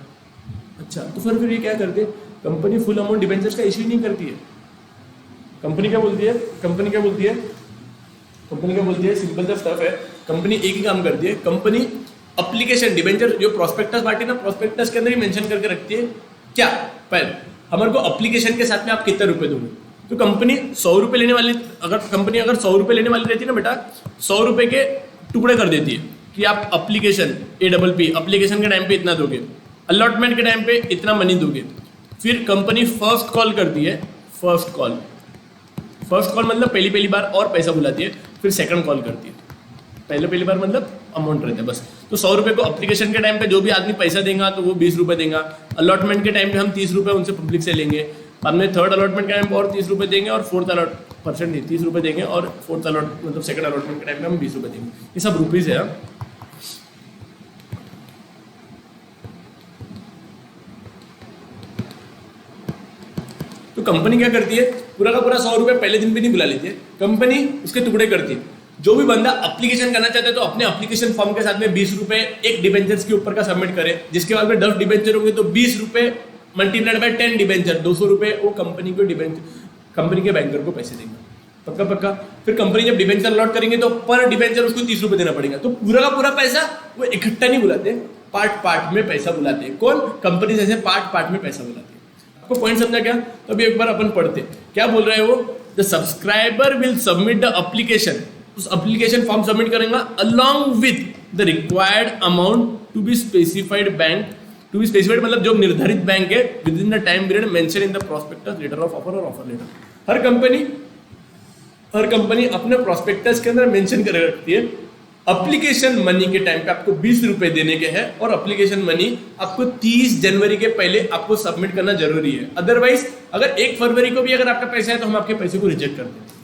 अच्छा, तो फिर ये क्या करते हैं, कंपनी फुल अमाउंट डिबेंचर्स का इश्यू नहीं करती है। कंपनी क्या बोलती है, सिंपल सा स्टफ है, कंपनी एक ही काम करती है, कंपनी अप्लीकेशन डिबेंचर जो प्रोस्पेक्टस पार्टी ना, प्रोस्पेक्टस के अंदर ही मेंशन करके रखती है क्या, पहले हमारे को अप्लीकेशन के साथ में आप कितने रुपए दोगे। तो कंपनी 100 रुपये लेने वाली, अगर कंपनी 100 रुपये लेने वाली रहती है ना बेटा, 100 रुपये के टुकड़े कर देती है कि आप अप्लीकेशन APP अप्लीकेशन के टाइम पे इतना दोगे, अलॉटमेंट के टाइम पे इतना मनी दोगे। फिर कंपनी फर्स्ट कॉल करती है, फर्स्ट कॉल मतलब पहली बार और पैसा बुलाती है, फिर सेकंड कॉल करती है, पहली बार मतलब अमाउंट रहता है बस। तो 100 रुपये को अप्लीकेशन के टाइम पे जो भी आदमी पैसा देगा तो वो 20 रुपये देगा, अलॉटमेंट के टाइम पे हम 30 रुपये उनसे पब्लिक से लेंगे, बाद में थर्ड अलॉटमेंट के टाइम पे और 30 रुपये देंगे, और फोर्थ परसेंट नहीं 30 रुपये देंगे, और फोर्थ मतलब सेकंड अलॉटमेंट के टाइम पे हम 20 रुपये देंगे। ये सब रुपीज़ है। तो कंपनी क्या करती है, पूरा का पूरा 100 रुपये पहले दिन भी नहीं बुला लेती है, कंपनी उसके टुकड़े करती है। जो भी बंदा एप्लीकेशन करना चाहता है तो अपने एप्लीकेशन फॉर्म के साथ में 20 रुपये एक डिबेंचर्स के ऊपर का सबमिट करे, जिसके बाद में 10 डिबेंचर होंगे तो 20 रुपये मल्टीप्लाइड बाय 10 डिबेंचर, 200 रुपये वो कंपनी को कंपनी के बैंकर को पैसे देंगे, पक्का। फिर कंपनी जब डिबेंचर अलॉट करेंगे तो पर डिबेंचर उसको 30 रुपये देना पड़ेगा। तो पूरा का पूरा पैसा वो इकट्ठा नहीं बुलाते, पार्ट में पैसा बुलाते हैं। कौन, कंपनी जैसे पार्ट में पैसा बुलाते हैं। आपको पॉइंट समझा क्या? तो अभी एक बार अपन पढ़ते क्या बोल रहे हैं वो, the subscriber will submit the application, उस एप्लीकेशन फॉर्म सबमिट करेंगे along with the required amount to be specified bank, to be specified मतलब जो निर्धारित बैंक है within the time period mention in the prospectus, letter of offer और offer letter. हर company अपने prospectus के अंदर मेंशन कर रखती है एप्लीकेशन मनी के टाइम पे आपको 20 रुपए देने के हैं, और एप्लीकेशन मनी आपको 30 जनवरी के पहले आपको सबमिट करना जरूरी है। अदरवाइज अगर 1 फरवरी को भी अगर आपका पैसा है तो हम आपके पैसे को रिजेक्ट कर देंगे,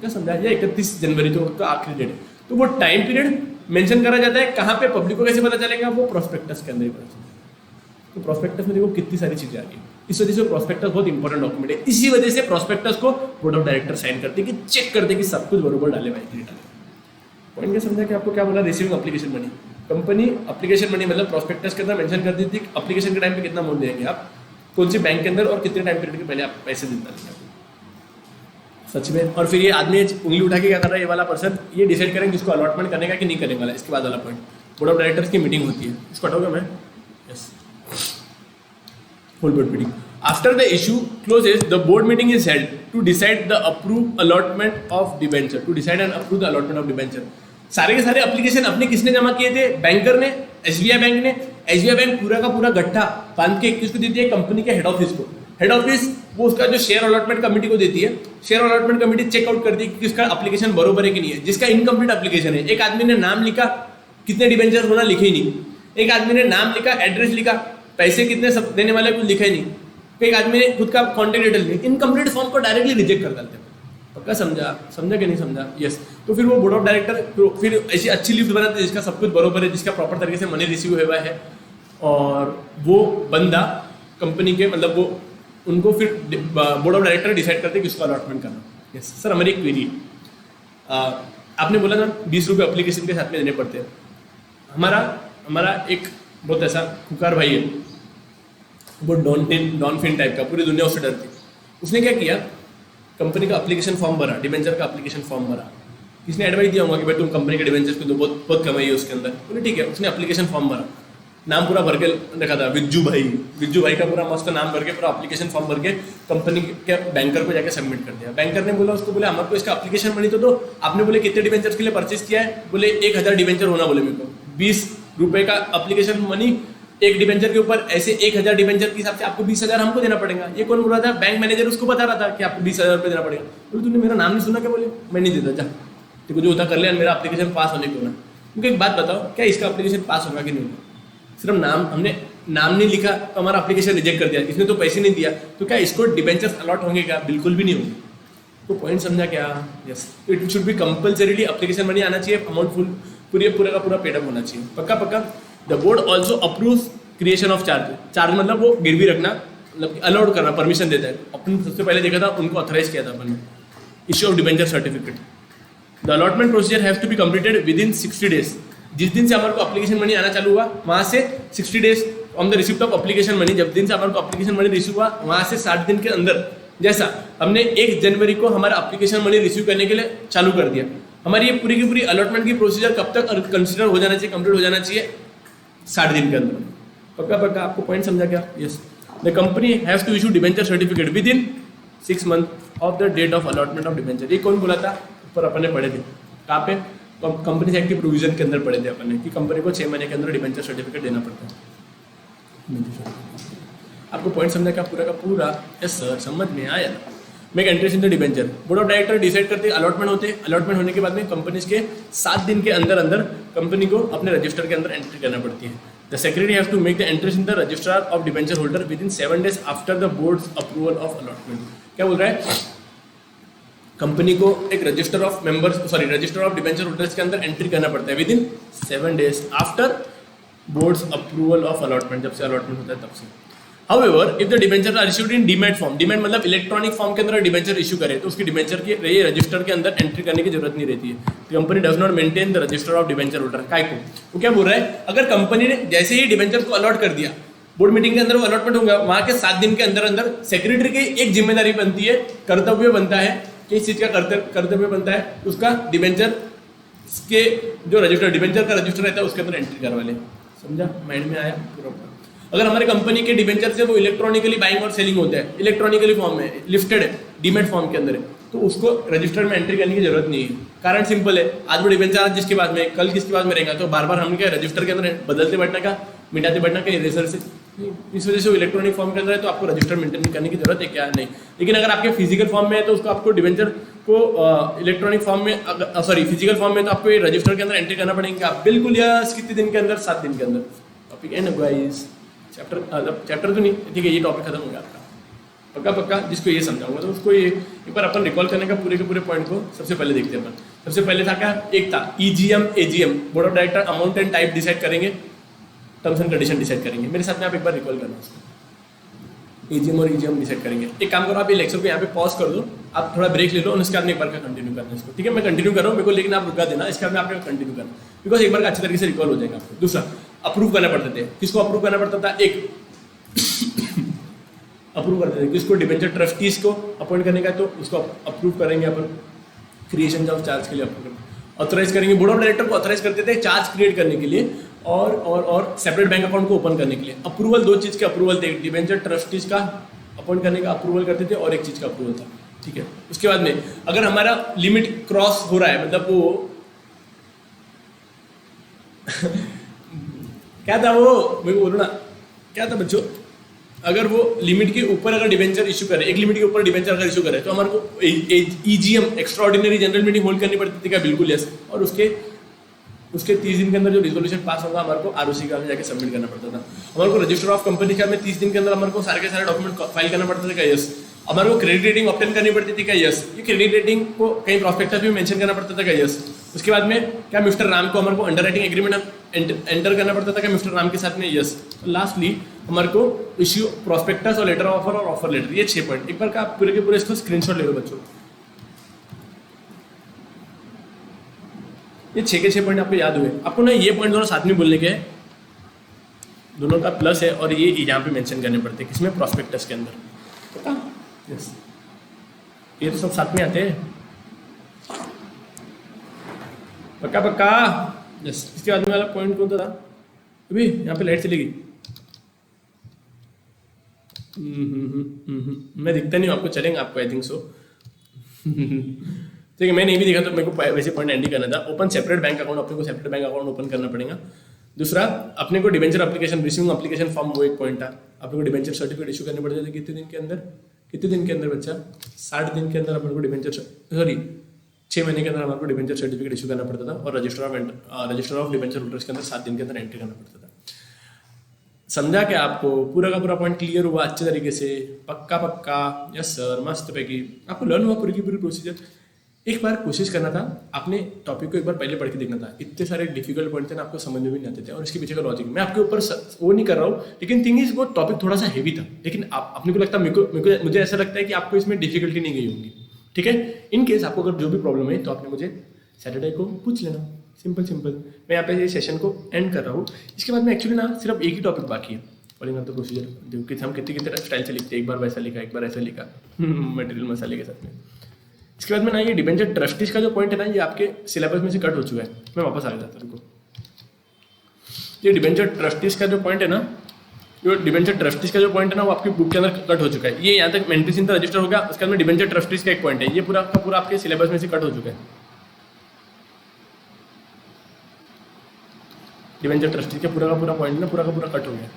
क्या समझा? 31 जनवरी तो आखिरी डेट है। तो वो टाइम पीरियड मेंशन करा जाता है, कहाँ पे, पब्लिक को कैसे पता चलेगा, वो प्रोस्पेक्टस के अंदर ही पता चलेगा। तो प्रोस्पेक्टस में देखो कितनी सारी चीजें आ गई, इस वजह से प्रोस्पेक्टस बहुत इंपॉर्टेंट डॉक्यूमेंट है। इसी वजह से प्रोस्पेक्टस को बोर्ड ऑफ डायरेक्टर साइन करते हैं कि चेक करते कि सब कुछ बरोबर डाले भाई, डाले। पॉइंट क्या समझा कि आपको क्या बोला, receiving application money. Company application money मतलब प्रोस्पेक्टस के अंदर मेंशन कर दी थी एप्लीकेशन के टाइम पे कितना अमाउंट देंगे आप, कौन सी बैंक के अंदर और कितने टाइम पीरियड के पहले आप पैसे देना देंगे सच में। और फिर ये आदमी उंगली उठा के क्या कर रहा है, ये वाला पर्सन ये डिसाइड करेंगे जिसको अलॉटमेंट करने का कि नहीं करेगा। इसके बाद वाला पॉइंट, बोर्ड ऑफ डायरेक्टर्स की मीटिंग होती है, इसको हटाऊंगा मैं, yes, full board meeting. After the issue closes, the board meeting is held to decide the approve allotment of debenture, to decide and approve the allotment of debenture। सारे के सारे application अपने किसने जमा किए थे, बैंकर ने, SBI बैंक ने। SBI बैंक पूरा का पूरा गट्ठा बांध के किसको देती है, कंपनी के हेड ऑफिस को। हेड ऑफिस वो उसका जो शेयर अलॉटमेंट कमेटी को देती है, शेयर अलॉटमेंट कमेटी चेकआउट करती है कि किसका एप्लीकेशन बरोबर है कि नहीं है। जिसका इनकम्प्लीट एप्लीकेशन है, एक आदमी ने नाम लिखा, कितने डिबेंचर होना लिखे ही नहीं, एक आदमी ने नाम लिखा, एड्रेस लिखा, पैसे कितने सब देने वाले कुछ लिखा ही नहीं, एक आदमी ने खुद का कॉन्टेक्ट डिटेल नहीं, इनकम्प्लीट फॉर्म को डायरेक्टली रिजेक्ट कर देते हैं। पक्का समझा कि नहीं समझा? यस। तो फिर वो बोर्ड ऑफ डायरेक्टर फिर ऐसी अच्छी लिस्ट बनाते हैं जिसका सब कुछ बरोबर है, जिसका प्रॉपर तरीके से मनी रिसीव हुआ है, और वो बंदा कंपनी के मतलब वो उनको फिर बोर्ड ऑफ डायरेक्टर डिसाइड करते हैं किसको अलॉटमेंट करना। यस सर, हमारी एक क्वेरी, आपने बोला ना 20 रुपये एप्लीकेशन के साथ में देने पड़ते हैं। हमारा एक बहुत ऐसा खुकार भाई है, वो डॉन फिन टाइप का, पूरी दुनिया उससे डरती। उसने क्या किया, कंपनी का एप्लीकेशन फॉर्म भरा, डिबेंचर का एप्लीकेशन फॉर्म भरा। किसने एडवाइस दिया होगा कि भाई तुम कंपनी के डिबेंचर्स को दो, बहुत कमाई है उसके अंदर। बोले ठीक है, उसने एप्लीकेशन फॉर्म भरा, नाम पूरा भर के रखा था विज्जू भाई का पूरा मस्त नाम भर के पूरा एप्लीकेशन फॉर्म भर के कंपनी के बैंकर को जाके सबमिट कर दिया। बैंकर ने बोला उसको, बोले हमारे को इसका एप्लीकेशन मनी तो दो। आपने बोले कितने डिबेंचर्स के लिए परचेज किया है, बोले 1000 डिबेंचर होना, बोले मेरे को 20 रुपये का एप्लीकेशन मनी एक डिबेंचर के ऊपर, ऐसे 1000 डिबेंचर के हिसाब से आपको 20,000 हमको देना पड़ेगा। ये कौन बोल रहा था, बैंक मैनेजर उसको बता रहा था कि आपको 20,000 रुपये देना पड़ेगा। बोले तूने मेरा नाम नहीं सुना क्या? बोले मैं नहीं देता, जा तेरे को जो होता कर ले, मेरा एप्लीकेशन पास होने को ना। क्योंकि एक बात बताओ, क्या इसका एप्लीकेशन पास होगा कि नहीं होगा? सिर्फ हमने नाम नहीं लिखा तो हमारा एप्लीकेशन रिजेक्ट कर दिया, इसने तो पैसे नहीं दिया, तो क्या इसको डिबेंचर्स अलॉट होंगे क्या? बिल्कुल भी नहीं होंगे। तो पॉइंट समझा क्या? यस, तो it should be compulsorily application money आना चाहिए, अमाउंट फुल पूरा का पूरा पेडअप होना चाहिए, पक्का। The board also approves creation of charge मतलब वो गिरवी रखना, मतलब अलाउड करना, परमिशन देता है। अपन सबसे पहले देखा था, उनको ऑथराइज किया था अपन ने, issue of debenture certificate. The allotment procedure have to be completed within 60 days. जिस दिन से हमारे को एप्लीकेशन मनी आना चालू हुआ, वहाँ से 60 days on the receipt of application money, जब दिन से हमारे को एप्लीकेशन मनी रिसीव हुआ, वहाँ से 60 दिन के अंदर, जैसा हमने 1 जनवरी को हमारा एप्लीकेशन मनी रिसीव करने के लिए चालू कर दिया। हमारी ये पूरी की पूरी अलॉटमेंट की प्रोसीजर कब तक कंसिडर हो जाना चाहिए, कंप्लीट हो जाना चाहिए? 60 दिन के अंदर। पक्का पक्का आपको पॉइंट समझा क्या? Yes. The company has to issue debenture certificate within 6 month of the date of allotment of debenture. ये कौन बोला था? ऊपर अपन ने पढ़े थे। कहाँ पे? कंपनी एक्ट की प्रोविजन के अंदर पढ़े थे अपन ने कि कंपनी को 6 महीने के अंदर डिबेंचर सर्टिफिकेट देना पड़ता है। आपको पॉइंट समझा क्या पूरा का पूरा? यस सर, समझ में आया। Make entries in the debenture. Board of director decide करते हैं, अलॉटमेंट होते हैं। अलॉटमेंट होने के बाद में कंपनीज के 7 दिन के अंदर अंदर कंपनी को अपने रजिस्टर के अंदर एंट्री करना पड़ती है। The secretary have to make the entries in the registrar of debenture holder within 7 days after the boards approval of allotment. क्या बोल रहा है? कंपनी को एक register of members register of debenture holders के अंदर एंट्री करना पड़ता है within 7 days after boards approval of allotment. जब से अलॉटमेंट होता है तब से। However, if the debentures are issued in demat form, demat मतलब इलेक्ट्रॉनिक फॉर्म के अंदर डिबेंचर इशू करे तो उसकी डिबेंचर की रजिस्टर के अंदर एंट्री करने की जरूरत नहीं रहती है। Company does not maintain the register of debenture holder. काय को वो क्या बोल रहा है? अगर कंपनी ने जैसे ही डिबेंचर को अलॉट कर दिया, बोर्ड मीटिंग के अंदर वो अलॉटमेंट होगा, वहां के 7 दिन के अंदर अंदर सेक्रेटरी की एक जिम्मेदारी बनती है, कर्तव्य बनता है। किस चीज का कर्तव्य बनता है? उसका डिबेंचर के जो रजिस्टर डिबेंचर का रजिस्टर रहता है उसके अंदर एंट्री करवा ले। समझा? माइंड में आया पूरा? अगर हमारे कंपनी के डिबेंचर से वो इलेक्ट्रॉनिकली बाइंग और सेलिंग होता है, इलेक्ट्रॉनिकली फॉर्म में लिस्टेड है, डीमेट फॉर्म के अंदर है, तो उसको रजिस्टर में एंट्री करने की जरूरत नहीं है। कारण सिंपल है, आज वो डिबेंचर आज जिसके बाद में, कल किसके बाद में रहेगा, तो बार बार हमने क्या रजिस्टर के अंदर बदलते बैठना का, मिटाते बैठना का इरेजर से। इस वजह से वो इलेक्ट्रॉनिक फॉर्म के अंदर है तो आपको रजिस्टर मेंटेन करने की जरूरत है क्या? नहीं। लेकिन अगर आपके फिजिकल फॉर्म में है तो उसको आपको डिबेंचर को इलेक्ट्रॉनिक फॉर्म में फिजिकल फॉर्म में तो आपको ये रजिस्टर के अंदर एंट्री करना पड़ेगा। बिल्कुल यस। कितने दिन के अंदर? 7 दिन के अंदर। टॉपिक है ना गाइस? चैप्टर तो नहीं, ठीक है, ये टॉपिक खत्म हो गया आपका। पक्का पक्का जिसको ये समझाऊंगा तो उसको ये एक बार अपन रिकॉल करने का पूरे के पूरे पॉइंट को सबसे पहले देखते हैं अपन। सबसे पहले था क्या? एक था EGM AGM, board of director amount and type decide करेंगे, टर्म्स एंड कंडीशन डिसाइड करेंगे। मेरे साथ में आप एक बार रिकॉल करना उसको। EGM और EGM डिसाइड करेंगे। एक काम करो, आप ये लेक्चर को यहाँ पे पॉज कर दो, आप थोड़ा ब्रेक ले लो और उसके बाद में एक बार का कंटिन्यू करना इसको। ठीक है, मैं कंटिन्यू कर रहा हूँ मेरे को, लेकिन आप रुका देना, इसके बाद में आपने कंटिन्यू करना, बिकॉज एक बार का अच्छी तरीके से रिकॉल हो जाएगा आपको। दूसरा, अप्रूव करना पड़ते थे। किसको अप्रूव करना पड़ता था? एक अप्रूव करते थे किसको? डिबेंचर ट्रस्टीज को अपॉइंट करने का, तो उसको अप्रूव करेंगे अपन। क्रिएशन ऑफ चार्ज के लिए ऑथराइज करेंगे। बोर्ड ऑफ डायरेक्टर को ऑथराइज करते थे चार्ज क्रिएट करने के लिए और सेपरेट बैंक अकाउंट को ओपन करने के लिए। अप्रूवल 2 चीज के अप्रूवल थे, डिबेंचर ट्रस्टीज का अपॉइंट करने का अप्रूवल करते थे और एक चीज का अप्रूवल था। ठीक है, उसके बाद में अगर हमारा लिमिट क्रॉस हो रहा है, मतलब वो क्या था वो, मेरे को बोलो ना क्या था बच्चों, अगर वो लिमिट के ऊपर अगर डिबेंचर इशू करे, एक लिमिट के ऊपर डिबेंचर अगर इशू करे तो हमारे को EGM extraordinary general meeting hold करनी पड़ती थी क्या? बिल्कुल यस। और उसके 30 दिन के अंदर जो रिजोल्यूशन पास होगा हमारे को ROC का जाके सबमिट करना पड़ता था। हमारे को रजिस्टर ऑफ कंपनी का में 30 दिन के अंदर हमारे को सारे के सारे डॉक्यूमेंट फाइल करना पड़ता था क्या? यस। हमारे को क्रेडिट रेटिंग ऑब्टेन करनी पड़ती थी क्या? यस। ये क्रेडिट रेटिंग को कहीं प्रॉस्पेक्टस में मेंशन करना पड़ता था क्या? यस। उसके बाद में क्या मिस्टर राम को हमारे को अंडरराइटिंग एग्रीमेंट एंटर करना पड़ता था क्या मिस्टर राम के साथ में? यस। लास्टली हमारे को इश्यू प्रॉस्पेक्टस और लेटर ऑफ ऑफर और ऑफर लेटर, ये 6 पॉइंट। एक बार का आप पूरे के पूरे इसको स्क्रीनशॉट ले लो बच्चों। ये 6 के 6 पॉइंट आपको याद हुए। आपको ना ये पॉइंट दोनों साथ में बोलने के हैं, दोनों का प्लस है और ये यहाँ पे मेंशन करने पड़ते हैं किसमें? प्रॉस्पेक्टस के अंदर। पता? यस, ये तो सब साथ में आते हैं। पक्का पक्का यस। इसके बाद में वाला पॉइंट कौन सा था? अभी यहाँ पे लाइट चली गई। मैं दिखता नहीं हूँ आपको, चलेंगे आपको? I think so. ठीक है, मैं नहीं भी दिखा तो मेरे को वैसे पॉइंट एंड करना था। ओपन सेपरेट बैंक अकाउंट, अपने को सेपरेट बैंक अकाउंट ओपन करना पड़ेगा। दूसरा, अपने को debenture application receiving application form, वो एक पॉइंट था। अपने को डिबेंचर सर्टिफिकेट इशू करने पड़ते थे कितने दिन के अंदर? कितने दिन के अंदर बच्चा? 60 दिन के अंदर अपने को डिबेंचर 6 महीने के अंदर हमारे को डिबेंचर सर्टिफिकेट इशू करना पड़ता था और रजिस्टर ऑफ डिबेंचर होल्डर्स के अंदर 7 दिन के अंदर एंट्री करना पड़ता था। समझा क्या आपको? पूरा का पूरा पॉइंट क्लियर हुआ अच्छे तरीके से? पक्का पक्का यस सर, मस्त पैकी आपको लर्न हुआ पूरी की पूरी प्रोसीजर। एक बार कोशिश करना था, आपने टॉपिक को एक बार पहले पढ़ के देखना था। इतने सारे डिफिकल्ट पॉइंट थे ना, आपको समझ में भी नहीं आते थे और इसके पीछे का लॉजिक मैं आपके ऊपर वो नहीं कर रहा हूँ, लेकिन थिंग इज वो टॉपिक थोड़ा सा हेवी था। लेकिन अपने को लगता है मुझे ऐसा लगता है कि आपको इसमें डिफिकल्टी नहीं गई होगी। ठीक है, इन केस आपको अगर जो भी प्रॉब्लम है तो आपने मुझे सैटरडे को पूछ लेना। सिंपल। मैं यहाँ पे ये सेशन को एंड कर रहा हूँ। इसके बाद में एक्चुअली ना सिर्फ एक ही टॉपिक बाकी है, कॉलिंग का तो प्रोसीजर देखो कि हम कितने कितने स्टाइल से लिखते हैं, एक बार वैसा लिखा, एक बार ऐसा लिखा मटेरियल मसाले के साथ में। इसके बाद में ना ये डिबेंचर ट्रस्टीज का जो पॉइंट है ना, ये आपके सिलेबस में से कट हो चुका है। मैं वापस आ जाता हूँ। ये डिबेंचर ट्रस्टीज का जो पॉइंट है ना, जो डिबेंचर ट्रस्टीज का जो पॉइंट है ना, वो आपकी बुक के अंदर कट हो चुका है। ये यहाँ तक एंट्रीज इन द रजिस्टर हो गया, उसके बाद में डिबेंचर ट्रस्टीज का एक पॉइंट है, ये पूरा का पूरा आपके सिलेबस में से कट हो चुका है। डिबेंचर ट्रस्टीज का पूरा पॉइंट ना पूरा का पूरा कट हो गया।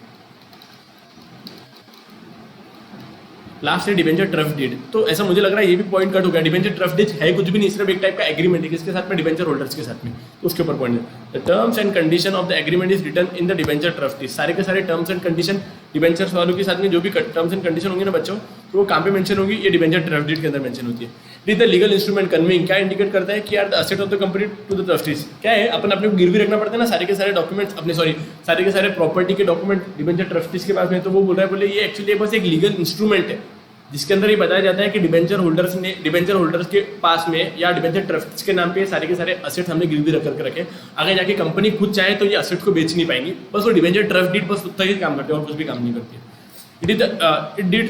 लास्ट है डिबेंचर ट्रस्ट डीड। तो ऐसा मुझे लग रहा है ये भी पॉइंट कट हो गया। डिबेंचर ट्रस्ट डीड है कुछ भी नहीं, सिर्फ एक टाइप का एग्रीमेंट है, किसके साथ में, डिबेंचर होल्डर्स के साथ में। तो उसके ऊपर पॉइंट है the terms and condition of the agreement is written in the debenture trust deed. सारे के सारे टर्म्स एंड कंडीशन डिबेंचर्स वालों के साथ में जो भी टर्म्स एंड कंडीशन होंगे ना बच्चों, तो वो कहाँ पे मेंशन होगी, ये डिबेंचर ट्रस्ट डीड के अंदर मेंशन होती है। It is the legal instrument conveying, क्या इंडिकेट करता है कि यार the asset of the company to the trustees. क्या है, अपन अपने को गिरवी रखना पड़ता है ना सारे के सारे डॉक्यूमेंट्स अपने, सॉरी सारे के सारे प्रॉपर्टी के डॉक्यूमेंट डिबेंचर ट्रस्टीज के पास में। तो वो बोल रहा है, बोले ये एक्चुअली बस एक लीगल इंस्ट्रूमेंट है जिसके अंदर ये बताया जाता है कि डिबेंचर होल्डर्स के पास में या डिबेंचर ट्रस्ट के नाम पे सारे के सारे असेट हमने गिरवी रख करके रखे। आगे जाके कंपनी खुद चाहे तो ये असेट को बेच नहीं पाएंगी, बस वो डिबेंचर ट्रस्ट डीड बस उतना ही काम करते हैं और कुछ भी काम नहीं करती है।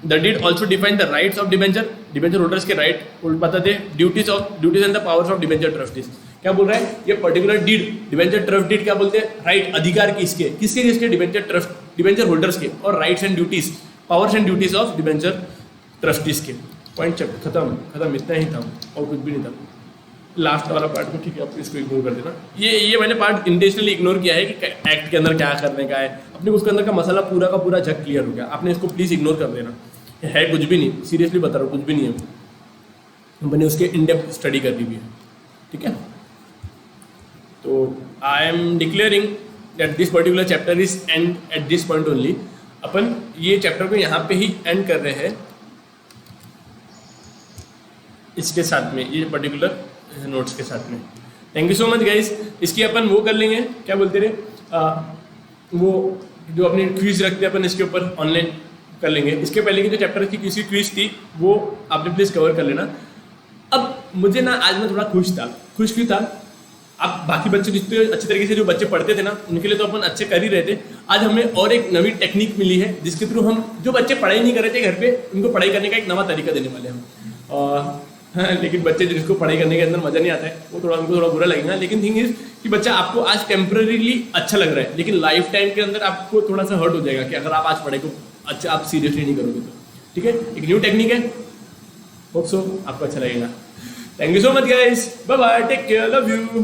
The deed also define the rights of debenture holders के राइट बताते हैं, duties and the powers of debenture trustees. क्या बोल रहा है ये particular deed, debenture trust deed क्या बोलते हैं, राइट अधिकार किसके डिबेंचर होल्डर्स के, और rights and duties, powers and duties of debenture trustees के। पॉइंट खत्म, इतना ही था और कुछ भी नहीं था। लास्ट वाला पार्ट में ठीक है, आप इसको इग्नोर कर देना। ये मैंने पार्ट इंटेंशनली इग्नोर किया है कि एक्ट के अंदर क्या करने का है, अपने उसके अंदर का मसाला पूरा का पूरा झक क्लियर हो गया। आपने इसको प्लीज इग्नोर कर देना, है कुछ भी नहीं, सीरियसली बता रहा हूँ, कुछ भी नहीं है। मैंने उसके इन डेप्थ स्टडी कर ली भी है, ठीक है। तो I am declaring that this particular chapter is end at this point only. अपन ये चैप्टर को यहाँ पे ही एंड कर रहे हैं इसके साथ में, ये पर्टिकुलर नोट्स के साथ में। Thank you so much guys. इसकी अपन वो कर लेंगे, क्या बोलते रहे, वो जो अपनी क्विज रखते हैं अपन इसके ऊपर ऑनलाइन कर लेंगे। इसके पहले की जो चैप्टर की किसी क्विज थी वो आपने प्लीज कवर कर लेना। अब मुझे ना आज मैं थोड़ा खुश क्यों था, आप बाकी बच्चे जितने अच्छे तरीके से जो बच्चे पढ़ते थे ना उनके लिए तो अपन अच्छे कर ही रहे थे। आज हमें और एक नवी टेक्निक मिली है जिसके थ्रू हम जो बच्चे पढ़ाई नहीं कर रहे थे घर पे, उनको पढ़ाई करने का एक नवा तरीका देने वाले हम। हाँ, लेकिन बच्चे जिसको पढ़ाई करने के अंदर मजा नहीं आता है वो उनको थोड़ा बुरा लगेगा। लेकिन थिंग इज कि बच्चा आपको आज टेम्परेरीली अच्छा लग रहा है, लेकिन लाइफ टाइम के अंदर आपको थोड़ा सा हर्ट हो जाएगा कि अगर आप आज पढ़ाई को अच्छा आप सीरियसली नहीं करोगे तो। ठीक है, एक न्यू टेक्निक है, होप सो आपको अच्छा लगेगा। Thank you so much guys, bye bye, take care, love you.